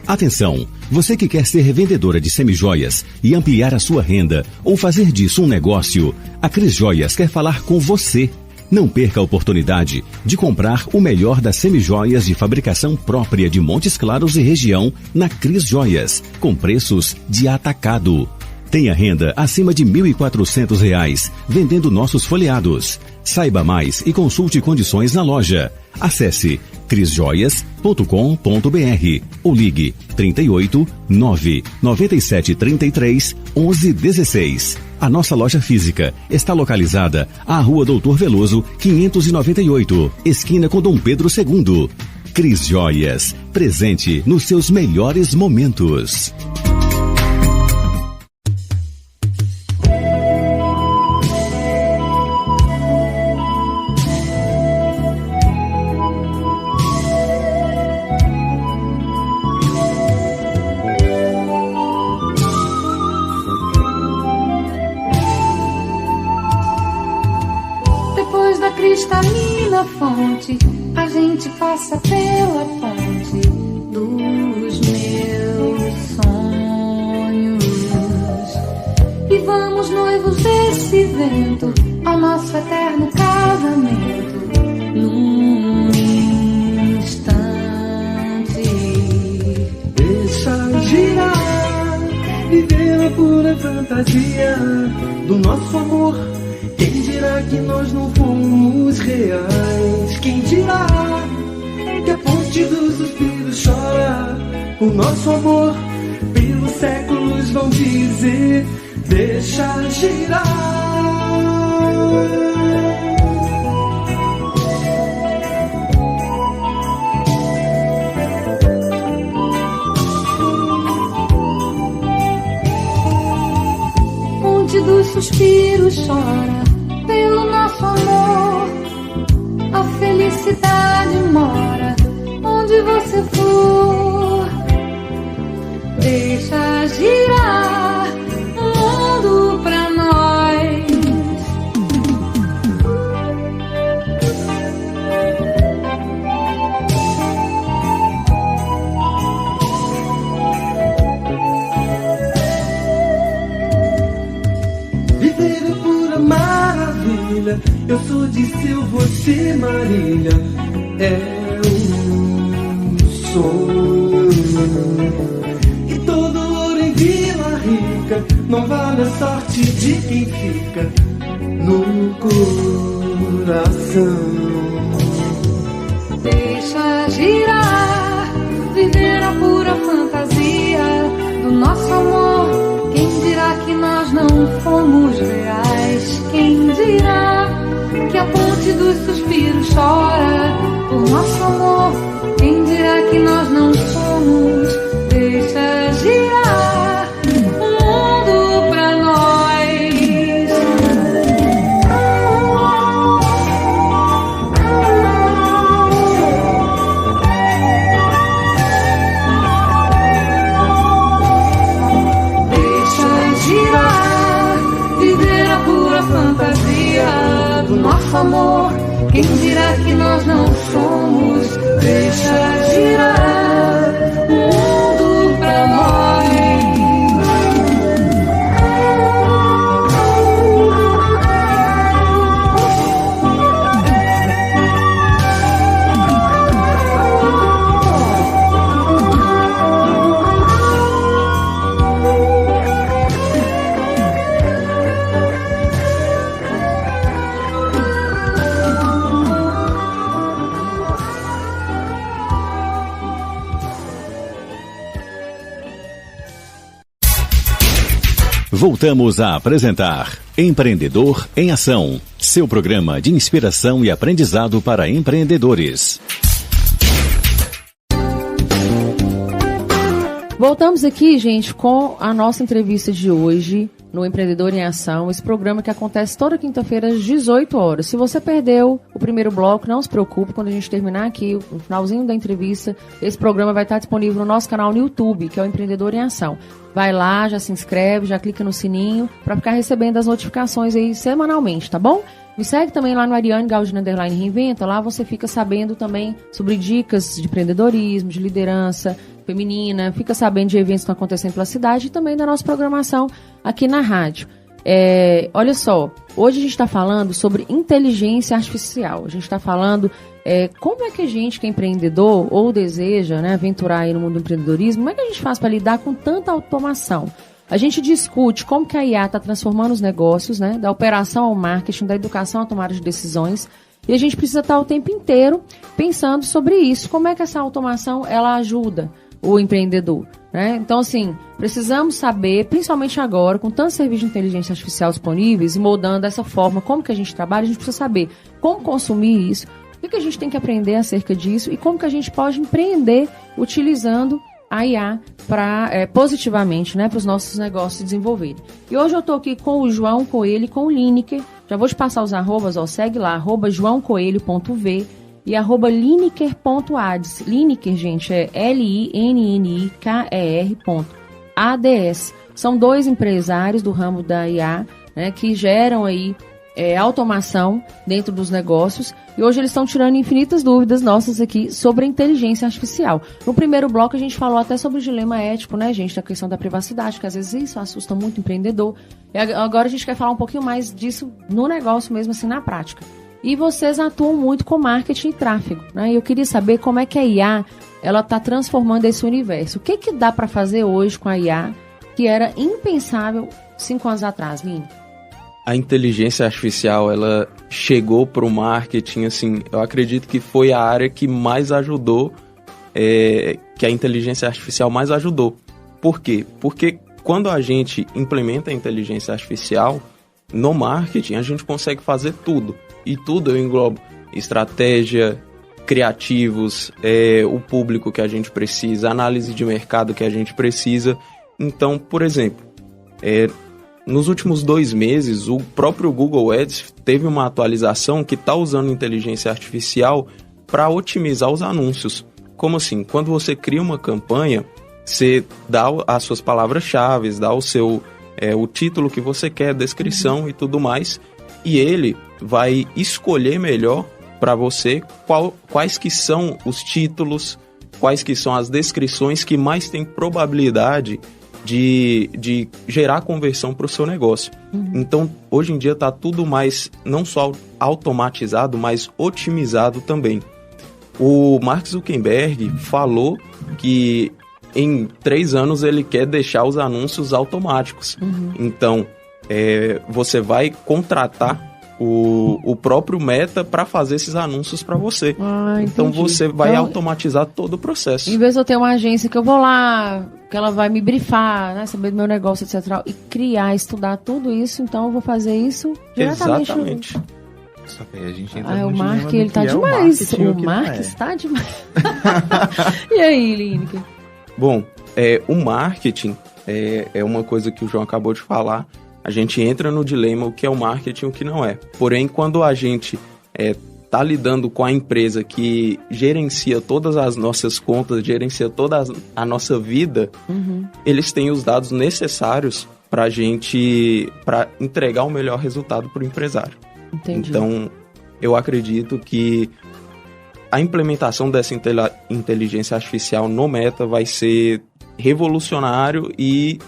Atenção, você que quer ser revendedora de semijoias e ampliar a sua renda ou fazer disso um negócio, a Cris Joias quer falar com você. Não perca a oportunidade de comprar o melhor das semijoias de fabricação própria de Montes Claros e região na Cris Joias, com preços de atacado. Tenha renda acima de R$1.400 vendendo nossos folheados. Saiba mais e consulte condições na loja. Acesse crisjoias.com.br ou ligue 38 997 33 11 16. A nossa loja física está localizada à Rua Doutor Veloso, 598, esquina com Dom Pedro II. Cris Joias, presente nos seus melhores momentos. Cristalina fonte, a gente passa pela ponte dos meus sonhos e vamos noivos desse vento ao nosso eterno casamento num instante. fantasia do nosso amor. Quem dirá que nós não fomos reais? Quem dirá que a ponte dos suspiros chora o nosso amor? Pelos séculos vão dizer, deixa girar. Ponte dos suspiros chora pelo nosso amor. A felicidade mora onde você for. Deixa girar o mundo pra nós. Viver é pura maravilha. Eu sou de seu, você Marília. É um sonho. E todo ouro em Vila Rica não vale a sorte de quem fica no coração. Deixa girar, viver a pura fantasia do nosso amor. Quem dirá que nós não fomos reais? Quem dirá que a ponte dos suspiros chora por nosso amor? Quem dirá que nós não somos? Deixa girar o mundo pra nós. Deixa girar, viver a pura fantasia do nosso amor. Quem dirá que nós não somos? Deixa girar o mundo pra nós. Voltamos a apresentar Empreendedor em Ação, seu programa de inspiração e aprendizado para empreendedores. Voltamos aqui, gente, com a nossa entrevista de hoje no Empreendedor em Ação, esse programa que acontece toda quinta-feira às 18 horas. Se você perdeu o primeiro bloco, não se preocupe, quando a gente terminar aqui, no finalzinho da entrevista, esse programa vai estar disponível no nosso canal no YouTube, que é o Empreendedor em Ação. Vai lá, já se inscreve, já clica no sininho para ficar recebendo as notificações aí semanalmente, tá bom? Me segue também lá no Ariane Galdino _ Reinventa, lá você fica sabendo também sobre dicas de empreendedorismo, de liderança feminina, fica sabendo de eventos que estão acontecendo pela cidade e também da nossa programação aqui na rádio. Olha só, hoje a gente está falando sobre inteligência artificial, a gente está falando como é que a gente que é empreendedor ou deseja, né, aventurar aí no mundo do empreendedorismo, como é que a gente faz para lidar com tanta automação? A gente discute como que a IA está transformando os negócios, né, da operação ao marketing, da educação à tomada de decisões, e a gente precisa estar o tempo inteiro pensando sobre isso, como é que essa automação ela ajuda o empreendedor, né? Então, assim, precisamos saber, principalmente agora, com tantos serviços de inteligência artificial disponíveis e moldando dessa forma como que a gente trabalha, a gente precisa saber como consumir isso, o que a gente tem que aprender acerca disso e como que a gente pode empreender utilizando a IA positivamente, né, para os nossos negócios se desenvolverem. E hoje eu estou aqui com o João Coelho e com o Lineker. Já vou te passar os arrobas, segue lá, @joaocoelho.v e @lineker.ads. Lineker, gente, é LINNIKER.ads. São dois empresários do ramo da IA, né, que geram aí automação dentro dos negócios, e hoje eles estão tirando infinitas dúvidas nossas aqui sobre a inteligência artificial. No primeiro bloco a gente falou até sobre o dilema ético, né, gente, da questão da privacidade, que às vezes isso assusta muito o empreendedor. E agora a gente quer falar um pouquinho mais disso no negócio mesmo, assim, na prática. E vocês atuam muito com marketing e tráfego, né? E eu queria saber como é que a IA ela está transformando esse universo. O que dá para fazer hoje com a IA que era impensável 5 anos atrás, Lini? A inteligência artificial, ela chegou para o marketing, assim, eu acredito que foi a área que mais ajudou, que a inteligência artificial mais ajudou. Por quê? Porque quando a gente implementa a inteligência artificial no marketing, a gente consegue fazer tudo. E tudo eu englobo estratégia, criativos, o público que a gente precisa, análise de mercado que a gente precisa. Então, por exemplo, nos últimos 2 meses, o próprio Google Ads teve uma atualização que está usando inteligência artificial para otimizar os anúncios. Como assim? Quando você cria uma campanha, você dá as suas palavras-chave, dá o título que você quer, descrição e tudo mais, e ele vai escolher melhor para você quais que são os títulos, quais que são as descrições que mais têm probabilidade de gerar conversão para o seu negócio. Então, hoje em dia está tudo mais, não só automatizado, mas otimizado também. O Mark Zuckerberg falou que em 3 anos ele quer deixar os anúncios automáticos. Então, você vai contratar o próprio Meta para fazer esses anúncios para você. Então você vai automatizar todo o processo. Em vez de eu ter uma agência que eu vou lá, que ela vai me brifar, né, saber do meu negócio, etc. E criar, estudar tudo isso, então eu vou fazer isso diretamente. Exatamente. Só que aí a gente entra no o Mark, dilema ele do tá que é demais. o Mark está demais. E aí, Lineker? Bom, o marketing é uma coisa que o João acabou de falar. A gente entra no dilema o que é o marketing e o que não é. Porém, quando a gente está lidando com a empresa que gerencia todas as nossas contas, gerencia toda a nossa vida, eles têm os dados necessários para entregar o melhor resultado para o empresário. Entendi. Então, eu acredito que a implementação dessa inteligência artificial no Meta vai ser revolucionário e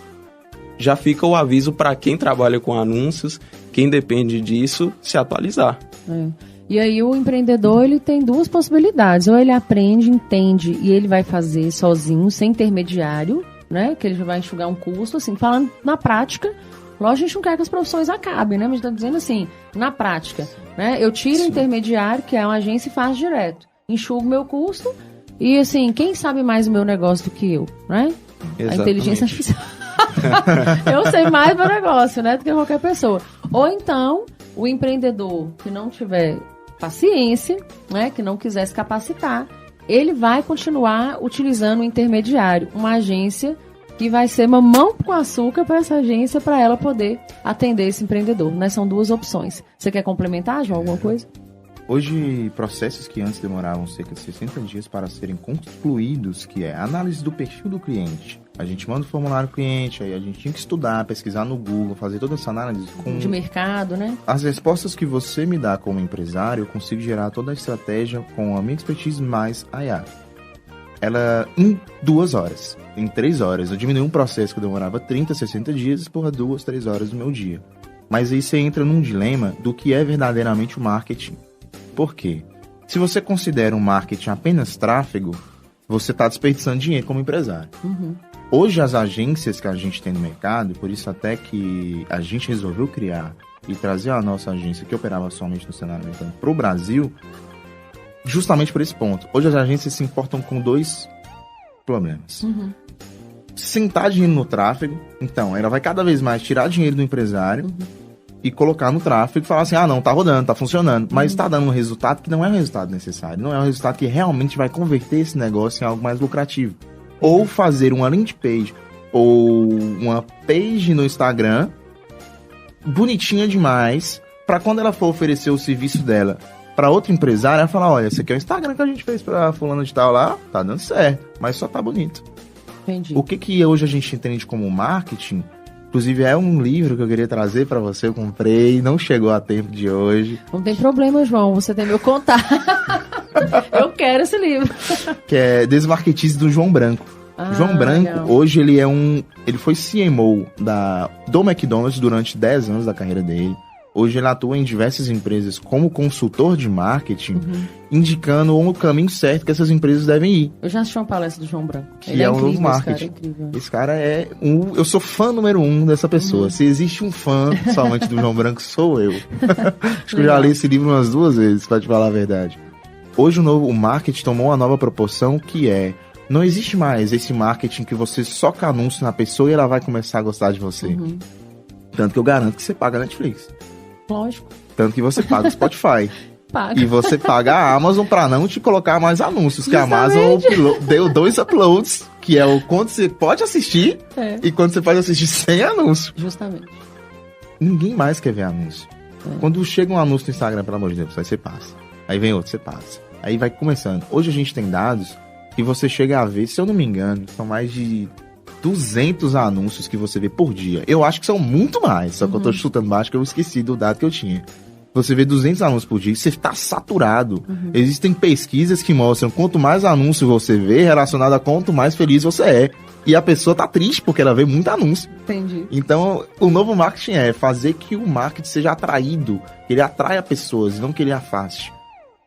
já fica o aviso para quem trabalha com anúncios, quem depende disso, se atualizar. E aí o empreendedor, ele tem 2 possibilidades. Ou ele aprende, entende e ele vai fazer sozinho, sem intermediário, né? Que ele já vai enxugar um custo, assim, falando na prática. Lógico, a gente não quer que as profissões acabem, né? Mas a gente tá dizendo assim, na prática, né? Eu tiro o intermediário, que é uma agência, e faço direto. Enxugo meu custo e, assim, quem sabe mais o meu negócio do que eu, né? Exatamente. A inteligência artificial. Eu sei mais do negócio, né? Do que qualquer pessoa. Ou então, o empreendedor que não tiver paciência, né? Que não quiser se capacitar, ele vai continuar utilizando o intermediário, uma agência que vai ser mamão com açúcar para essa agência, para ela poder atender esse empreendedor, né? São 2 opções. Você quer complementar, João, alguma coisa? Hoje, processos que antes demoravam cerca de 60 dias para serem concluídos, que é a análise do perfil do cliente. A gente manda o formulário cliente, aí a gente tinha que estudar, pesquisar no Google, fazer toda essa análise de mercado, né? As respostas que você me dá como empresário, eu consigo gerar toda a estratégia com a minha expertise mais a IA. Ela em 2 horas, em 3 horas. Eu diminui um processo que demorava 30, 60 dias por 2, 3 horas do meu dia. Mas aí você entra num dilema do que é verdadeiramente o marketing. Por quê? Se você considera o marketing apenas tráfego, você está desperdiçando dinheiro como empresário. Hoje as agências que a gente tem no mercado, por isso até que a gente resolveu criar e trazer a nossa agência que operava somente no cenário americano para o Brasil, justamente por esse ponto. Hoje as agências se importam com 2 problemas. Sentar dinheiro no tráfego, então ela vai cada vez mais tirar dinheiro do empresário e colocar no tráfego e falar assim, não, tá rodando, tá funcionando, mas tá dando um resultado que não é o resultado necessário, não é o resultado que realmente vai converter esse negócio em algo mais lucrativo. Ou fazer uma landing page ou uma page no Instagram bonitinha demais, para quando ela for oferecer o serviço dela para outro empresário, ela falar, olha, esse aqui é o Instagram que a gente fez para fulano de tal lá, tá dando certo, mas só tá bonito. Entendi. O que hoje a gente entende como marketing, inclusive é um livro que eu queria trazer para você, eu comprei, não chegou a tempo de hoje. Não tem problema, João, você tem meu contato. Eu quero esse livro. Que é Desmarketize, do João Branco. João Branco, legal. Hoje ele foi CMO do McDonald's durante 10 anos da carreira dele. Hoje ele atua em diversas empresas como consultor de marketing, indicando o caminho certo que essas empresas devem ir. Eu já assisti uma palestra do João Branco. Que é um novo marketing. Esse cara é eu sou fã número 1 dessa pessoa. Se existe um fã somente do João Branco, sou eu. Acho que eu já li esse livro umas 2 vezes, pra te falar a verdade. Hoje o marketing tomou uma nova proporção que não existe mais esse marketing que você soca anúncio na pessoa e ela vai começar a gostar de você. Tanto que eu garanto que você paga a Netflix. Lógico. Tanto que você paga o Spotify. Paga. E você paga a Amazon pra não te colocar mais anúncios. Justamente. Que a Amazon deu 2 uploads, que é o quanto você pode assistir e quanto você pode assistir sem anúncio. Justamente. Ninguém mais quer ver anúncio. Quando chega um anúncio no Instagram, pelo amor de Deus, aí você passa. Aí vem outro, você passa. Aí vai começando. Hoje a gente tem dados que você chega a ver, se eu não me engano, são mais de 200 anúncios que você vê por dia. Eu acho que são muito mais, só que eu tô chutando baixo que eu esqueci do dado que eu tinha. Você vê 200 anúncios por dia, você tá saturado. Existem pesquisas que mostram quanto mais anúncio você vê, relacionado a quanto mais feliz você é. E a pessoa tá triste porque ela vê muito anúncio. Entendi. Então, o novo marketing é fazer que o marketing seja atraído, que ele atraia pessoas e não que ele afaste.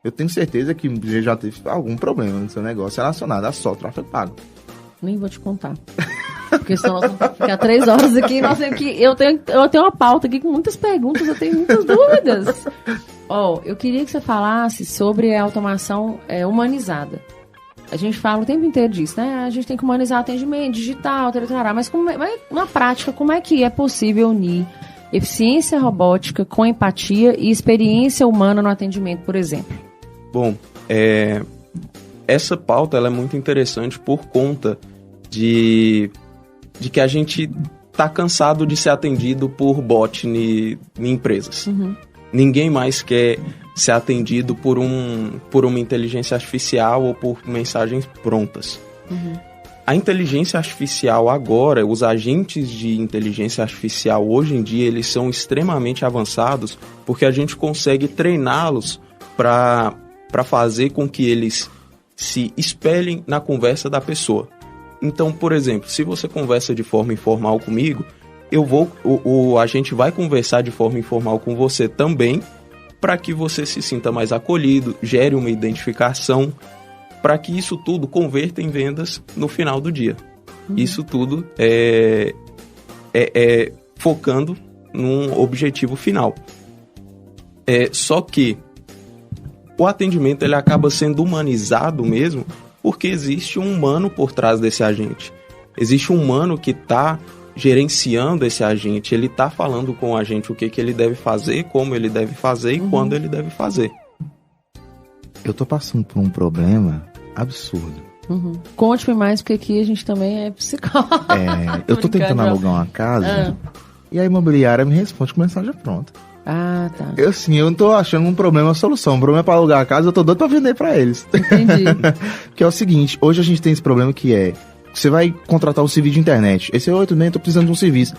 Eu tenho certeza que você já teve algum problema no seu negócio relacionado a só tráfego pago. Nem vou te contar. Porque senão nós vamos ficar 3 horas aqui. Eu tenho uma pauta aqui com muitas perguntas, eu tenho muitas dúvidas. Eu queria que você falasse sobre a automação humanizada. A gente fala o tempo inteiro disso, né? A gente tem que humanizar atendimento, digital, mas na prática, como é que é possível unir eficiência robótica com empatia e experiência humana no atendimento, por exemplo? Bom, essa pauta ela é muito interessante por conta de que a gente tá cansado de ser atendido por bot em empresas. Ninguém mais quer ser atendido por uma inteligência artificial ou por mensagens prontas. A inteligência artificial agora, os agentes de inteligência artificial hoje em dia, eles são extremamente avançados porque a gente consegue treiná-los para fazer com que eles se espelhem na conversa da pessoa. Então, por exemplo, se você conversa de forma informal comigo, a gente vai conversar de forma informal com você também, para que você se sinta mais acolhido, gere uma identificação, para que isso tudo converta em vendas no final do dia. Isso tudo é focando num objetivo final. Só que o atendimento ele acaba sendo humanizado mesmo, porque existe um humano por trás desse agente. Existe um humano que está gerenciando esse agente, ele está falando com o agente o que ele deve fazer, como ele deve fazer e quando ele deve fazer. Eu tô passando por um problema absurdo. Conte-me mais, porque aqui a gente também é psicólogo. Eu tô tentando alugar uma casa e a imobiliária me responde com mensagem pronta. Ah, tá. Eu não tô achando um problema a solução. O problema é pra alugar a casa, eu tô doido pra vender pra eles. Entendi. Que é o seguinte, hoje a gente tem esse problema que você vai contratar um serviço de internet. Esse é 8, tô precisando de um serviço.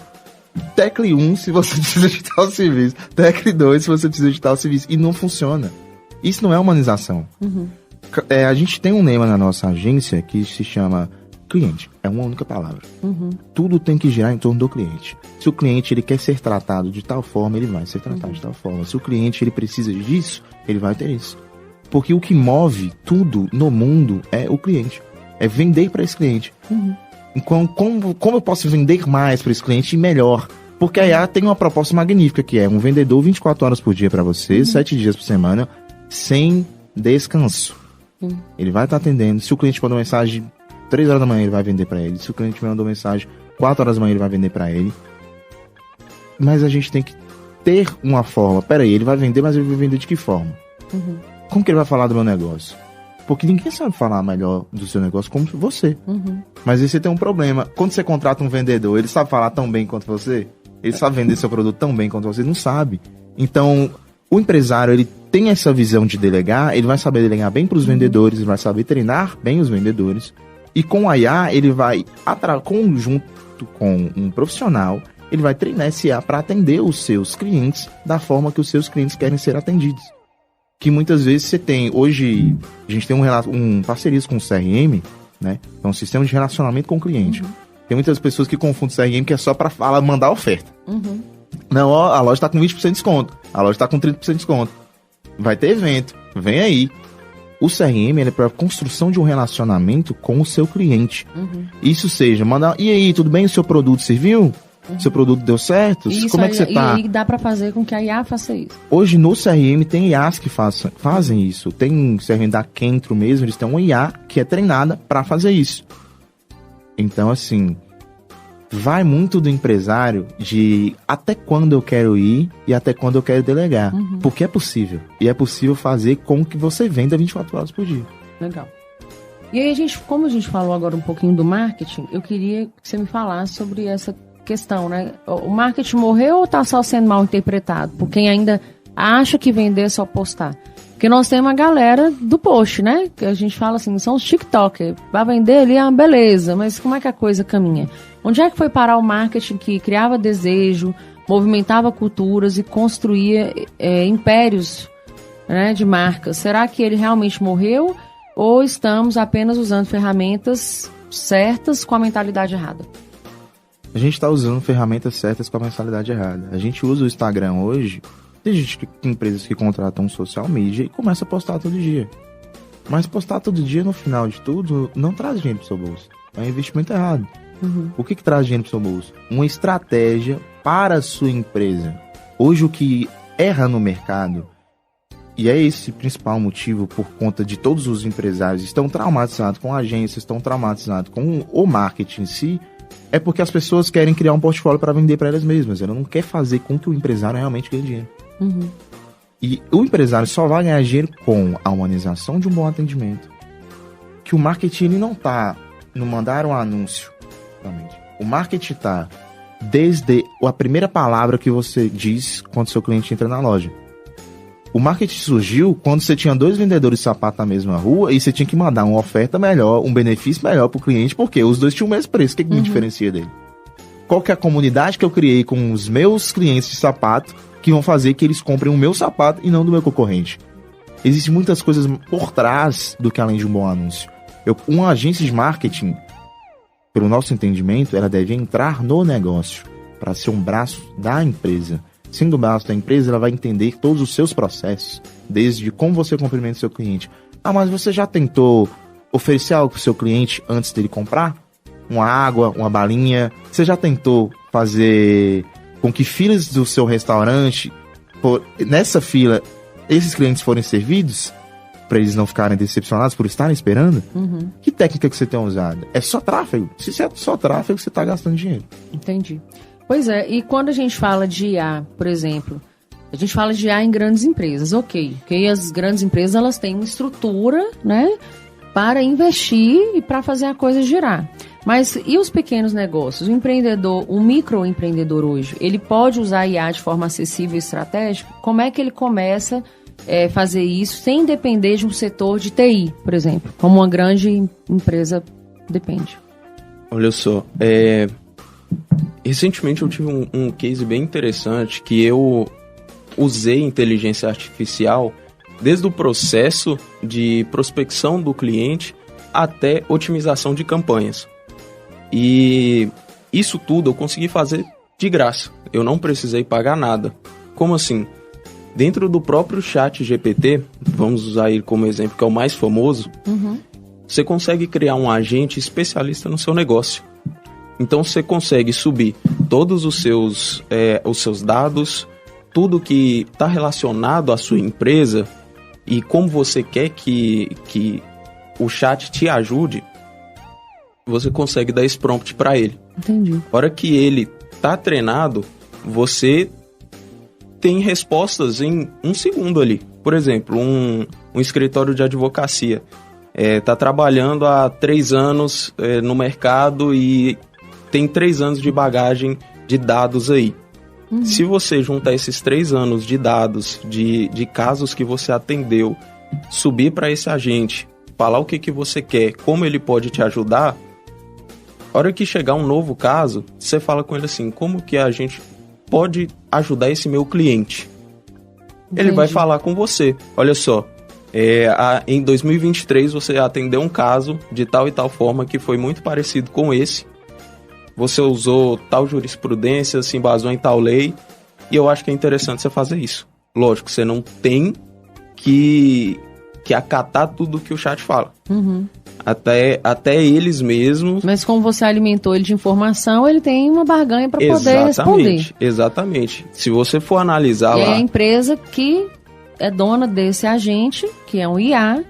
Tecle 1 se você precisa de tal serviço. Tecle 2 se você precisa de tal serviço. E não funciona. Isso não é humanização. A gente tem um lema na nossa agência que se chama cliente. É uma única palavra. Tudo tem que girar em torno do cliente. Se o cliente ele quer ser tratado de tal forma, ele vai ser tratado de tal forma. Se o cliente ele precisa disso, ele vai ter isso. Porque o que move tudo no mundo é o cliente. É vender para esse cliente. Então, como eu posso vender mais para esse cliente e melhor? Porque a IA tem uma proposta magnífica que é um vendedor 24 horas por dia para você, 7 dias por semana, sem descanso. Ele vai estar atendendo. Se o cliente mandou mensagem 3 horas da manhã, ele vai vender para ele. Se o cliente mandou mensagem 4 horas da manhã, ele vai vender para ele. Mas a gente tem que ter uma forma. Peraí, ele vai vender, mas ele vai vender de que forma? Como que ele vai falar do meu negócio? Porque ninguém sabe falar melhor do seu negócio como você. Mas aí você tem um problema. Quando você contrata um vendedor, ele sabe falar tão bem quanto você? Ele sabe vender seu produto tão bem quanto você? Não sabe. Então, o empresário, ele tem essa visão de delegar, ele vai saber delegar bem para os vendedores, ele vai saber treinar bem os vendedores. E com a IA, ele vai, junto com um profissional, ele vai treinar esse IA para atender os seus clientes da forma que os seus clientes querem ser atendidos. Que muitas vezes você tem, hoje, a gente tem um parceria com o CRM, né? É um sistema de relacionamento com o cliente. Tem muitas pessoas que confundem CRM que é só para mandar oferta. Não, ó, a loja tá com 20% de desconto. A loja tá com 30% de desconto. Vai ter evento. Vem aí. O CRM ele é para construção de um relacionamento com o seu cliente. Isso seja, mandar... E aí, tudo bem? O seu produto serviu? Seu produto deu certo? Isso, como é que você tá? E dá para fazer com que a IA faça isso. Hoje no CRM tem IAs que fazem isso. Tem CRM da Kentro mesmo, eles têm uma IA que é treinada para fazer isso. Então, assim, vai muito do empresário de até quando eu quero ir e até quando eu quero delegar. Porque é possível. E é possível fazer com que você venda 24 horas por dia. Legal. E aí, como a gente falou agora um pouquinho do marketing, eu queria que você me falasse sobre essa questão, né? O marketing morreu ou está só sendo mal interpretado? Por quem ainda acha que vender é só postar? Porque nós temos a galera do post, né? Que a gente fala assim, são os TikTokers. Vai vender ali, beleza, mas como é que a coisa caminha? Onde é que foi parar o marketing que criava desejo, movimentava culturas e construía impérios, né, de marcas? Será que ele realmente morreu ou estamos apenas usando ferramentas certas com a mentalidade errada? A gente está usando ferramentas certas com a mentalidade errada. A gente usa o Instagram hoje, tem empresas que contratam social media e começa a postar todo dia. Mas postar todo dia, no final de tudo, não traz dinheiro para o seu bolso. É um investimento errado. O que traz dinheiro para o seu bolso? Uma estratégia para a sua empresa. Hoje o que erra no mercado, e é esse o principal motivo por conta de todos os empresários estão traumatizados com a agência, estão traumatizados com o marketing em si, é porque as pessoas querem criar um portfólio para vender para elas mesmas. Ela não quer fazer com que o empresário realmente ganhe dinheiro. E o empresário só vai ganhar dinheiro com a humanização de um bom atendimento. Que o marketing ele não tá no mandar um anúncio. Realmente. O marketing tá desde a primeira palavra que você diz quando seu cliente entra na loja. O marketing surgiu quando você tinha 2 vendedores de sapato na mesma rua e você tinha que mandar uma oferta melhor, um benefício melhor pro cliente, porque os dois tinham o mesmo preço. O que me diferencia dele? Qual que é a comunidade que eu criei com os meus clientes de sapato que vão fazer que eles comprem o meu sapato e não do meu concorrente? Existem muitas coisas por trás do que além de um bom anúncio. Uma agência de marketing, pelo nosso entendimento, ela deve entrar no negócio para ser um braço da empresa. Sendo o braço da empresa, ela vai entender todos os seus processos, desde como você cumprimenta o seu cliente. Mas você já tentou oferecer algo para o seu cliente antes dele comprar? Uma água, uma balinha? Você já tentou fazer com que filas do seu restaurante, nessa fila, esses clientes forem servidos? Para eles não ficarem decepcionados por estarem esperando? Que técnica que você tem usado? É só tráfego? Se é só tráfego, você está gastando dinheiro. Entendi. Pois é, e quando a gente fala de IA, por exemplo, a gente fala de IA em grandes empresas, ok, as grandes empresas elas têm uma estrutura, né, para investir e para fazer a coisa girar. Mas e os pequenos negócios? O empreendedor, o microempreendedor hoje, ele pode usar IA de forma acessível e estratégica? Como é que ele começa a fazer isso sem depender de um setor de TI, por exemplo, como uma grande empresa depende? Olha só, recentemente eu tive um case bem interessante que eu usei inteligência artificial desde o processo de prospecção do cliente até otimização de campanhas. E isso tudo eu consegui fazer de graça. Eu não precisei pagar nada. Como assim? Dentro do próprio chat GPT, vamos usar ele como exemplo, que é o mais famoso, você consegue criar um agente especialista no seu negócio. Então você consegue subir todos os seus dados, tudo que está relacionado à sua empresa e como você quer que o chat te ajude, você consegue dar esse prompt para ele. Entendi. Na hora que ele está treinado, você tem respostas em 1 segundo ali. Por exemplo, um escritório de advocacia está trabalhando há 3 anos no mercado e tem 3 anos de bagagem de dados aí. Se você juntar esses 3 anos de dados, de casos que você atendeu, subir para esse agente, falar o que você quer, como ele pode te ajudar, a hora que chegar um novo caso, você fala com ele assim, como que a gente pode ajudar esse meu cliente? Entendi. Ele vai falar com você. Olha só, em 2023 você atendeu um caso de tal e tal forma que foi muito parecido com esse. Você usou tal jurisprudência, se embasou em tal lei E eu acho que é interessante você fazer isso. Lógico, você não tem que acatar tudo que o chat fala. Uhum. Até eles mesmos... Mas como você alimentou ele de informação, ele tem uma barganha para poder responder. Exatamente. Se você for analisar lá... É a empresa que é dona desse agente, que é um IA.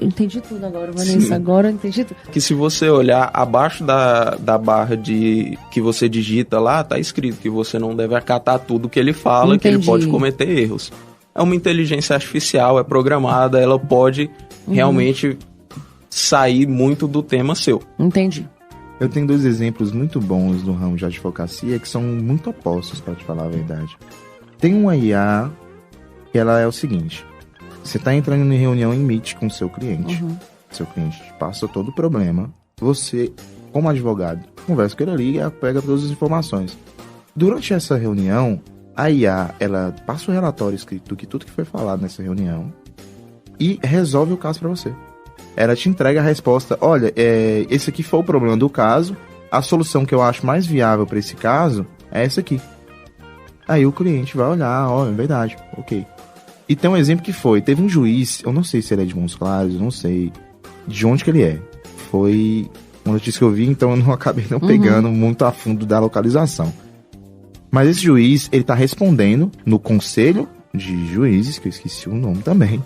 Entendi tudo agora, Vanessa. Sim. Agora entendi tudo. Que se você olhar abaixo da barra que você digita lá, tá escrito que você não deve acatar tudo que ele fala, que ele pode cometer erros. É uma inteligência artificial, é programada, ela pode realmente sair muito do tema seu. Entendi. Eu tenho 2 exemplos muito bons no ramo de advocacia que são muito opostos, para te falar a verdade. Tem uma IA que ela é o seguinte: você está entrando em reunião em Meet com o seu cliente. Seu cliente te passa todo o problema. Você, como advogado, conversa com ele ali e pega todas as informações. Durante essa reunião, a IA, ela passa o relatório escrito de tudo que foi falado nessa reunião e resolve o caso para você. Ela te entrega a resposta: olha, esse aqui foi o problema do caso, a solução que eu acho mais viável para esse caso é essa aqui. Aí o cliente vai olhar: ó, é verdade, ok. E tem um exemplo que teve um juiz, eu não sei se ele é de Montes Claros, eu não sei de onde que ele é. Foi uma notícia que eu vi, então eu não acabei não pegando muito a fundo da localização. Mas esse juiz, ele tá respondendo no conselho de juízes, que eu esqueci o nome também,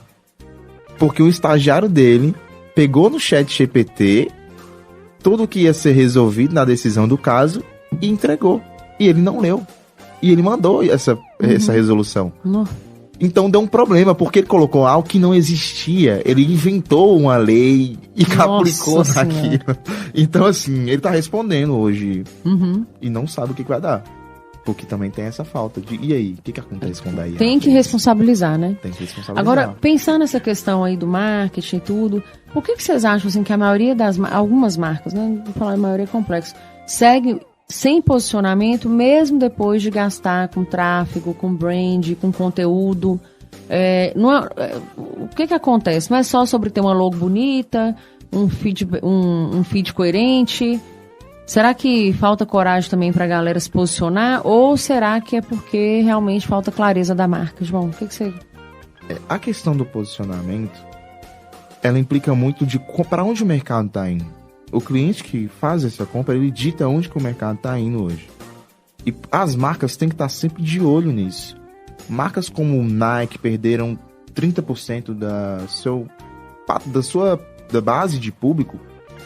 porque o estagiário dele pegou no chat GPT tudo que ia ser resolvido na decisão do caso e entregou. E ele não leu. E ele mandou essa resolução. Então deu um problema, porque ele colocou algo que não existia. Ele inventou uma lei e aplicou naquilo. Então, assim, ele tá respondendo hoje e não sabe o que vai dar. Porque também tem essa falta de... E aí, o que acontece com a IA? Tem que responsabilizar, né? Tem que responsabilizar. Agora, pensando nessa questão aí do marketing e tudo, por que vocês acham assim, que a maioria algumas marcas, né? Vou falar a maioria é complexo, segue sem posicionamento, mesmo depois de gastar com tráfego, com brand, com conteúdo? O que acontece? Não é só sobre ter uma logo bonita, um feed coerente... Será que falta coragem também para a galera se posicionar? Ou será que é porque realmente falta clareza da marca? João, o que você... A questão do posicionamento, ela implica muito de para onde o mercado está indo. O cliente que faz essa compra, ele dita onde que o mercado está indo hoje. E as marcas têm que estar sempre de olho nisso. Marcas como Nike perderam 30% da base de público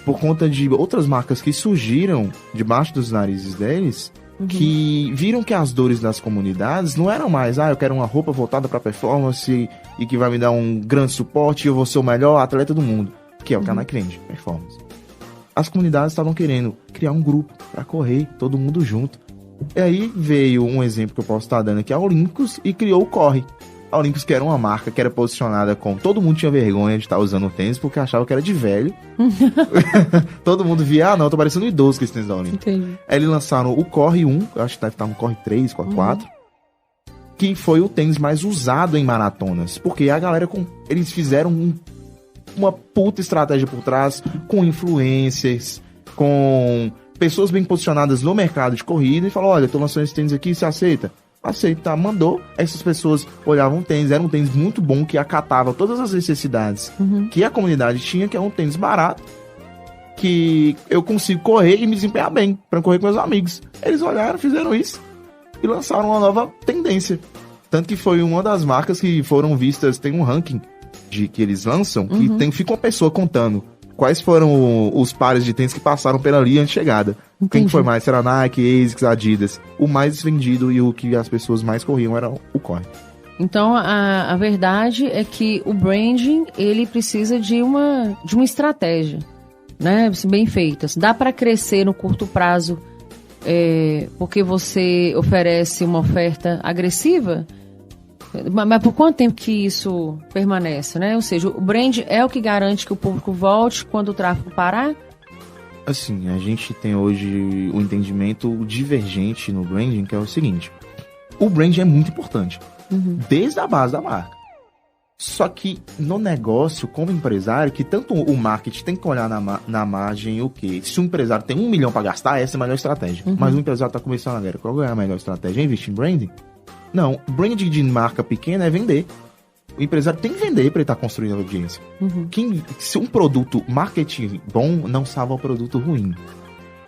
por conta de outras marcas que surgiram debaixo dos narizes deles, que viram que as dores das comunidades não eram mais: eu quero uma roupa voltada para performance e que vai me dar um grande suporte e eu vou ser o melhor atleta do mundo, que é o Canal Crente, performance. As comunidades estavam querendo criar um grupo para correr, todo mundo junto. E aí veio um exemplo que eu posso estar dando aqui, a Olímpicos, e criou o Corre. A Olímpicos, que era uma marca que era posicionada com... Todo mundo tinha vergonha de estar usando o tênis porque achava que era de velho. Todo mundo via: não, eu tô parecendo um idoso com esse tênis da Olímpicos. Entendi. Aí eles lançaram o Corre 1, eu acho que deve estar no Corre 3, Corre 4, que foi o tênis mais usado em maratonas. Porque a galera, eles fizeram uma puta estratégia por trás, com influencers, com pessoas bem posicionadas no mercado de corrida, e falou: olha, tô lançando esse tênis aqui, você aceita? Aceita, mandou. Essas pessoas olhavam o tênis, era um tênis muito bom, que acatava todas as necessidades que a comunidade tinha, que é um tênis barato, que eu consigo correr e me desempenhar bem, para correr com meus amigos. Eles olharam, fizeram isso e lançaram uma nova tendência. Tanto que foi uma das marcas que foram vistas, tem um ranking que eles lançam, que fica uma pessoa contando quais foram os pares de tênis que passaram pela linha de chegada. Entendi. Quem foi mais? Será Nike, ASICS, Adidas. O mais vendido e o que as pessoas mais corriam era o Corre. Então, a verdade é que o branding, ele precisa de uma estratégia, né? Bem feita. Dá para crescer no curto prazo porque você oferece uma oferta agressiva? Mas por quanto tempo que isso permanece, né? Ou seja, o brand é o que garante que o público volte quando o tráfego parar? Assim, a gente tem hoje um entendimento divergente no branding, que é o seguinte: o branding é muito importante, desde a base da marca. Só que no negócio, como empresário, que tanto o marketing tem que olhar na margem o quê? Se um empresário tem 1 milhão para gastar, essa é a melhor estratégia. Mas o empresário está começando agora, qual é a melhor estratégia? É investir em branding? Não, branding de marca pequena é vender. O empresário tem que vender para ele estar construindo audiência. Se um produto marketing bom não salva o produto ruim.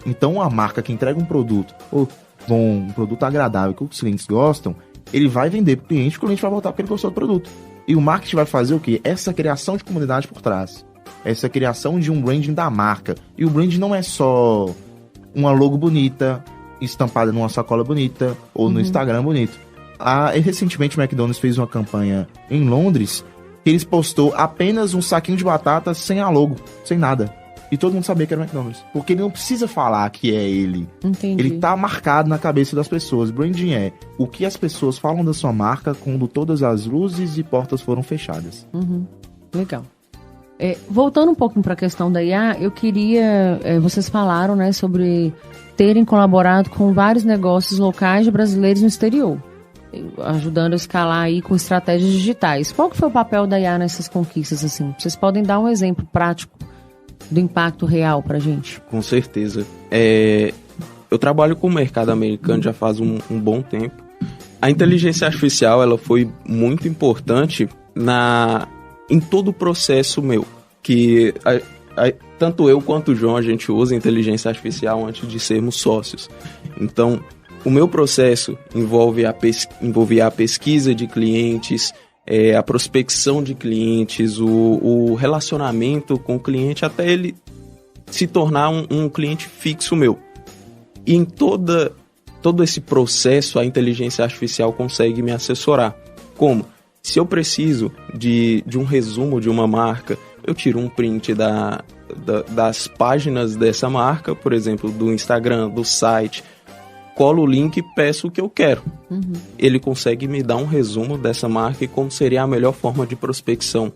Então a marca que entrega um produto bom, um produto agradável que os clientes gostam, ele vai vender para o cliente vai voltar porque ele gostou do produto. E o marketing vai fazer o quê? Essa criação de comunidade por trás. Essa criação de um branding da marca. E o branding não é só uma logo bonita, estampada numa sacola bonita ou no Instagram bonito. Recentemente o McDonald's fez uma campanha em Londres que eles postou apenas um saquinho de batata sem a logo, sem nada. E todo mundo sabia que era o McDonald's. Porque ele não precisa falar que é ele. Entendi. Ele tá marcado na cabeça das pessoas. Branding é o que as pessoas falam da sua marca quando todas as luzes e portas foram fechadas. Legal. Voltando um pouquinho para a questão da IA, eu queria... vocês falaram, né, sobre terem colaborado com vários negócios locais de brasileiros no exterior, ajudando a escalar aí com estratégias digitais. Qual que foi o papel da IA nessas conquistas, assim? Vocês podem dar um exemplo prático do impacto real pra gente? Com certeza. Eu trabalho com o mercado americano já faz um bom tempo. A inteligência artificial, ela foi muito importante em todo o processo meu, que tanto eu quanto o João, a gente usa inteligência artificial antes de sermos sócios. Então, o meu processo envolvia a pesquisa de clientes, a prospecção de clientes, o relacionamento com o cliente, até ele se tornar um cliente fixo meu. E em todo esse processo, a inteligência artificial consegue me assessorar. Como? Se eu preciso de um resumo de uma marca, eu tiro um print das páginas dessa marca, por exemplo, do Instagram, do site, colo o link e peço o que eu quero. Ele consegue me dar um resumo dessa marca e como seria a melhor forma de prospecção.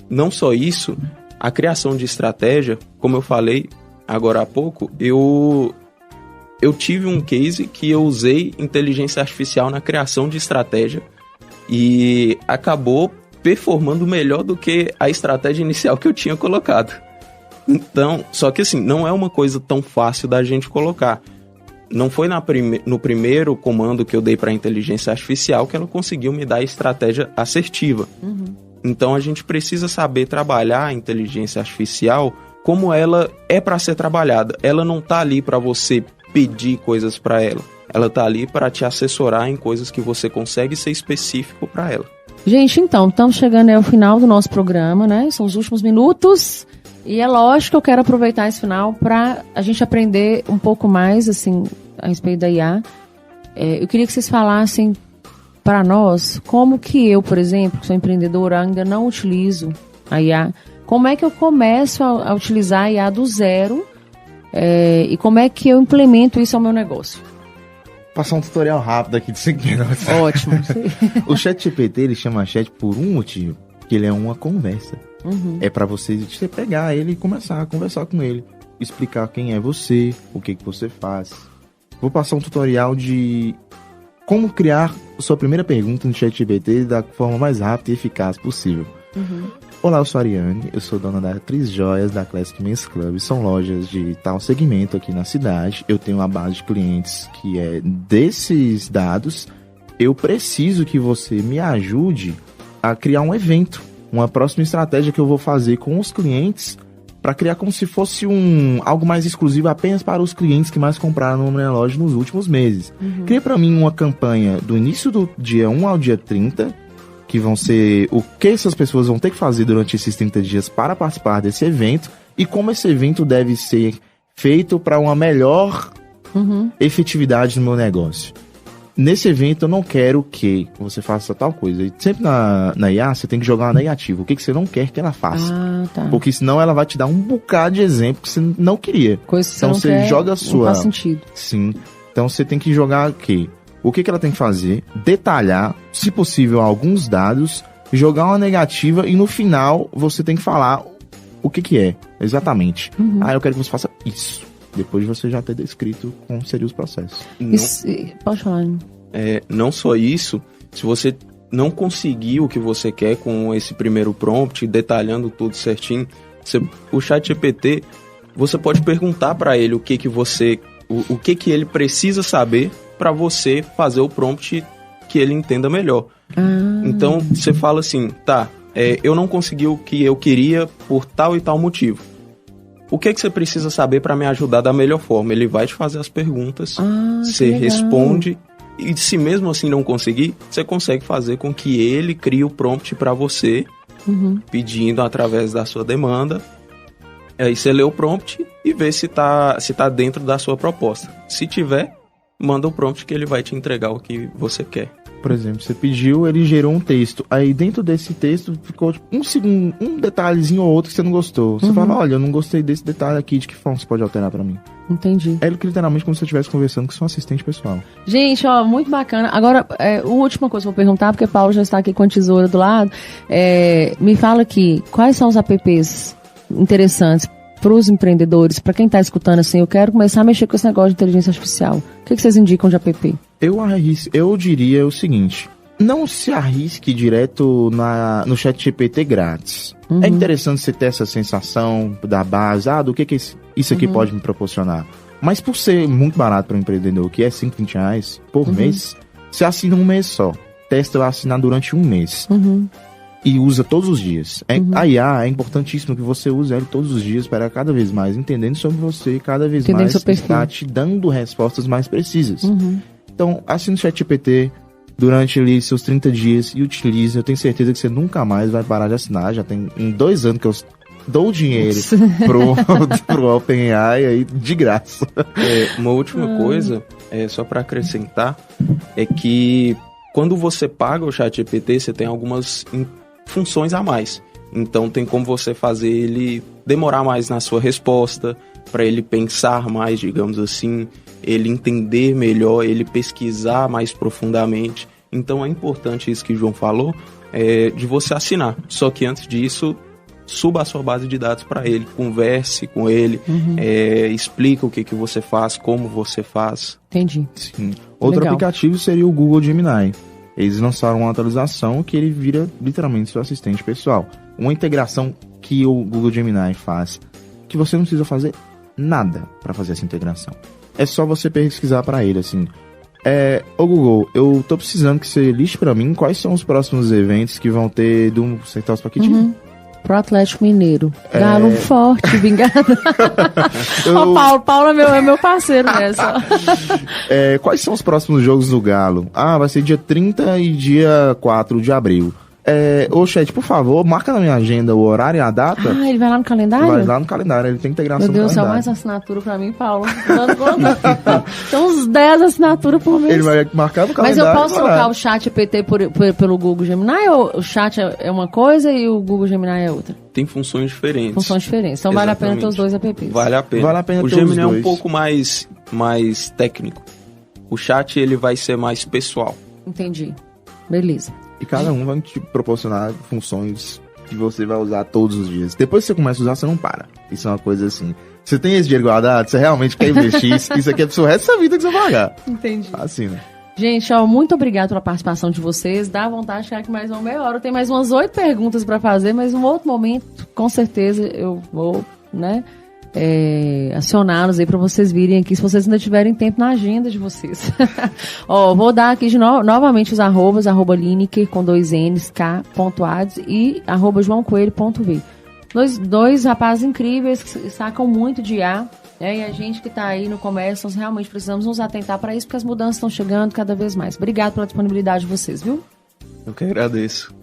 Não só isso, a criação de estratégia, como eu falei agora há pouco, eu tive um case que eu usei inteligência artificial na criação de estratégia e acabou performando melhor do que a estratégia inicial que eu tinha colocado. Então, só que assim, não é uma coisa tão fácil da gente colocar. Não foi no primeiro comando que eu dei para a inteligência artificial que ela conseguiu me dar a estratégia assertiva. Então a gente precisa saber trabalhar a inteligência artificial como ela é para ser trabalhada. Ela não está ali para você pedir coisas para ela. Ela está ali para te assessorar em coisas que você consegue ser específico para ela. Gente, então, estamos chegando ao final do nosso programa, né? São os últimos minutos. E é lógico que eu quero aproveitar esse final para a gente aprender um pouco mais, assim, a respeito da IA. Eu queria que vocês falassem para nós como que eu, por exemplo, que sou empreendedora, ainda não utilizo a IA. Como é que eu começo a utilizar a IA do zero e como é que eu implemento isso ao meu negócio? Passar um tutorial rápido aqui de 5 minutos. Ótimo. O ChatGPT, ele chama chat por um motivo, que ele é uma conversa. É para você pegar ele e começar a conversar com ele, explicar quem é você, o que você faz. Vou passar um tutorial de como criar sua primeira pergunta no ChatGPT da forma mais rápida e eficaz possível. Olá, eu sou a Ariane, eu sou dona da Tris Joias da Classic Men's Club. São lojas de tal segmento aqui na cidade. Eu tenho uma base de clientes que é desses dados. Eu preciso que você me ajude a criar um evento, uma próxima estratégia que eu vou fazer com os clientes para criar como se fosse algo mais exclusivo apenas para os clientes que mais compraram na minha loja nos últimos meses. Cria para mim uma campanha do início do dia 1 ao dia 30, que vão ser o que essas pessoas vão ter que fazer durante esses 30 dias para participar desse evento e como esse evento deve ser feito para uma melhor efetividade no meu negócio. Nesse evento eu não quero que você faça tal coisa. E sempre na IA você tem que jogar uma negativa. O que você não quer que ela faça. Tá. Porque senão ela vai te dar um bocado de exemplo que você não queria. Coisa que então você não quer, joga a sua... Não faz sentido. Sim. Então você tem que jogar o quê? O que ela tem que fazer, detalhar, se possível, alguns dados, jogar uma negativa e no final você tem que falar o que é, exatamente. Eu quero que você faça isso. Depois de você já ter descrito como seriam os processos. Pode falar. Não só isso, se você não conseguir o que você quer com esse primeiro prompt, detalhando tudo certinho, o ChatGPT, você pode perguntar para ele o que ele precisa saber para você fazer o prompt que ele entenda melhor. Então, você fala assim, tá, eu não consegui o que eu queria por tal e tal motivo. O que você precisa saber para me ajudar da melhor forma? Ele vai te fazer as perguntas, você responde, e se mesmo assim não conseguir, você consegue fazer com que ele crie o prompt para você, pedindo através da sua demanda. Aí você lê o prompt e vê se tá dentro da sua proposta. Se tiver, manda o prompt que ele vai te entregar o que você quer. Por exemplo, você pediu, ele gerou um texto. Aí dentro desse texto ficou tipo, um detalhezinho ou outro que você não gostou. Você fala, olha, eu não gostei desse detalhe aqui, de que forma você pode alterar pra mim? Entendi. É literalmente como se você estivesse conversando com seu assistente pessoal. Gente, ó, muito bacana. Agora, a última coisa que eu vou perguntar, porque o Paulo já está aqui com a tesoura do lado. Me fala aqui, quais são os apps interessantes para os empreendedores, para quem está escutando assim, eu quero começar a mexer com esse negócio de inteligência artificial. O que vocês indicam de app? Eu diria o seguinte, não se arrisque direto no ChatGPT grátis. É interessante você ter essa sensação da base, do que isso aqui pode me proporcionar. Mas por ser muito barato para um empreendedor, que é R$120 por mês, você assina um mês só. Testa assinar durante um mês. E usa todos os dias. A IA é importantíssimo que você use ele todos os dias para cada vez mais entendendo sobre você e cada vez mais está te dando respostas mais precisas. Então, assine o ChatGPT durante ali seus 30 dias e utilize. Eu tenho certeza que você nunca mais vai parar de assinar. Já tem 2 anos que eu dou dinheiro pro OpenAI aí de graça. Uma última coisa, só para acrescentar, é que quando você paga o ChatGPT, você tem algumas funções a mais. Então tem como você fazer ele demorar mais na sua resposta, para ele pensar mais, digamos assim, ele entender melhor, ele pesquisar mais profundamente. Então é importante isso que o João falou, de você assinar. Só que antes disso, suba a sua base de dados para ele, converse com ele, explica o que você faz, como você faz. Entendi. Sim. Outro aplicativo seria o Google Gemini. Eles lançaram uma atualização que ele vira literalmente seu assistente pessoal. Uma integração que o Google Gemini faz, que você não precisa fazer nada para fazer essa integração. É só você pesquisar para ele, assim... Ô Google, eu tô precisando que você liste para mim quais são os próximos eventos que vão ter do Central Paquitinho. Pro Atlético Mineiro. Galo forte, vingado. Paulo é meu parceiro nessa. Quais são os próximos jogos do Galo? Vai ser dia 30 e dia 4 de abril. Ô chat, por favor, marca na minha agenda o horário e a data. Ele vai lá no calendário? Vai lá no calendário, ele tem integração. Meu Deus, só mais assinatura pra mim, Paulo. Tem uns 10 assinaturas por mês. Ele vai marcar no calendário. Mas eu posso trocar o ChatGPT pelo Google Gemini, ou o chat é uma coisa e o Google Gemini é outra? Tem funções diferentes. Então vale a pena ter os dois apps. Vale a pena. O Gemini é um pouco mais técnico. O chat, ele vai ser mais pessoal. Entendi. Beleza. E cada um vai te proporcionar funções que você vai usar todos os dias. Depois que você começa a usar, você não para. Isso é uma coisa assim. Você tem esse dinheiro guardado, você realmente quer investir, isso aqui é pro resto da vida que você vai pagar. Entendi. Assim, né? Gente, muito obrigado pela participação de vocês. Dá vontade de ficar aqui mais uma meia hora. Eu tenho mais umas 8 perguntas para fazer, mas em um outro momento, com certeza, eu vou, acioná-los aí para vocês virem aqui, se vocês ainda tiverem tempo na agenda de vocês. Vou dar aqui novamente os arrobas, @Lineker com 2 N's, k.ads e @joaocoelho.v. Dois rapazes incríveis que sacam muito de IA, e a gente que está aí no comércio, nós realmente precisamos nos atentar para isso, porque as mudanças estão chegando cada vez mais. Obrigado pela disponibilidade de vocês, viu? Eu que agradeço.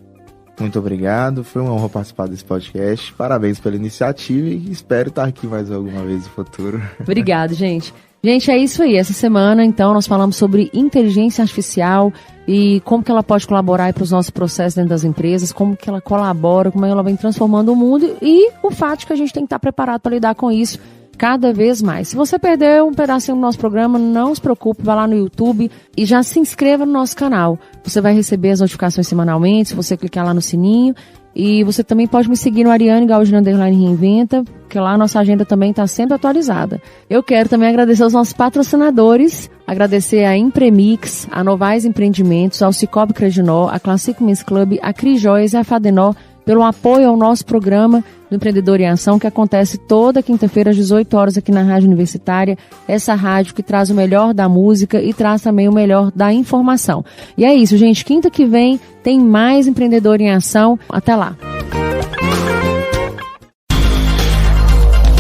Muito obrigado, foi uma honra participar desse podcast. Parabéns pela iniciativa e espero estar aqui mais alguma vez no futuro. Obrigado, gente. Gente, é isso aí. Essa semana, então, nós falamos sobre inteligência artificial e como que ela pode colaborar para os nossos processos dentro das empresas, como que ela colabora, como ela vem transformando o mundo e o fato de que a gente tem que estar preparado para lidar com isso cada vez mais. Se você perdeu um pedacinho do nosso programa, não se preocupe, vá lá no YouTube e já se inscreva no nosso canal. Você vai receber as notificações semanalmente, se você clicar lá no sininho. E você também pode me seguir no Ariane Galdino _Reinventa, porque lá a nossa agenda também está sempre atualizada. Eu quero também agradecer aos nossos patrocinadores, agradecer a Impremix, a Novais Empreendimentos, ao Cicobi Credinor, a Classic Men's Club, a Cris Joias e a Fadenor, pelo apoio ao nosso programa do Empreendedor em Ação, que acontece toda quinta-feira às 18 horas aqui na Rádio Universitária, essa rádio que traz o melhor da música e traz também o melhor da informação. E é isso, gente, quinta que vem tem mais Empreendedor em Ação. Até lá.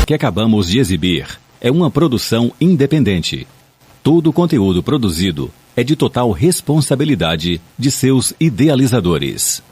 O que acabamos de exibir é uma produção independente. Todo o conteúdo produzido é de total responsabilidade de seus idealizadores.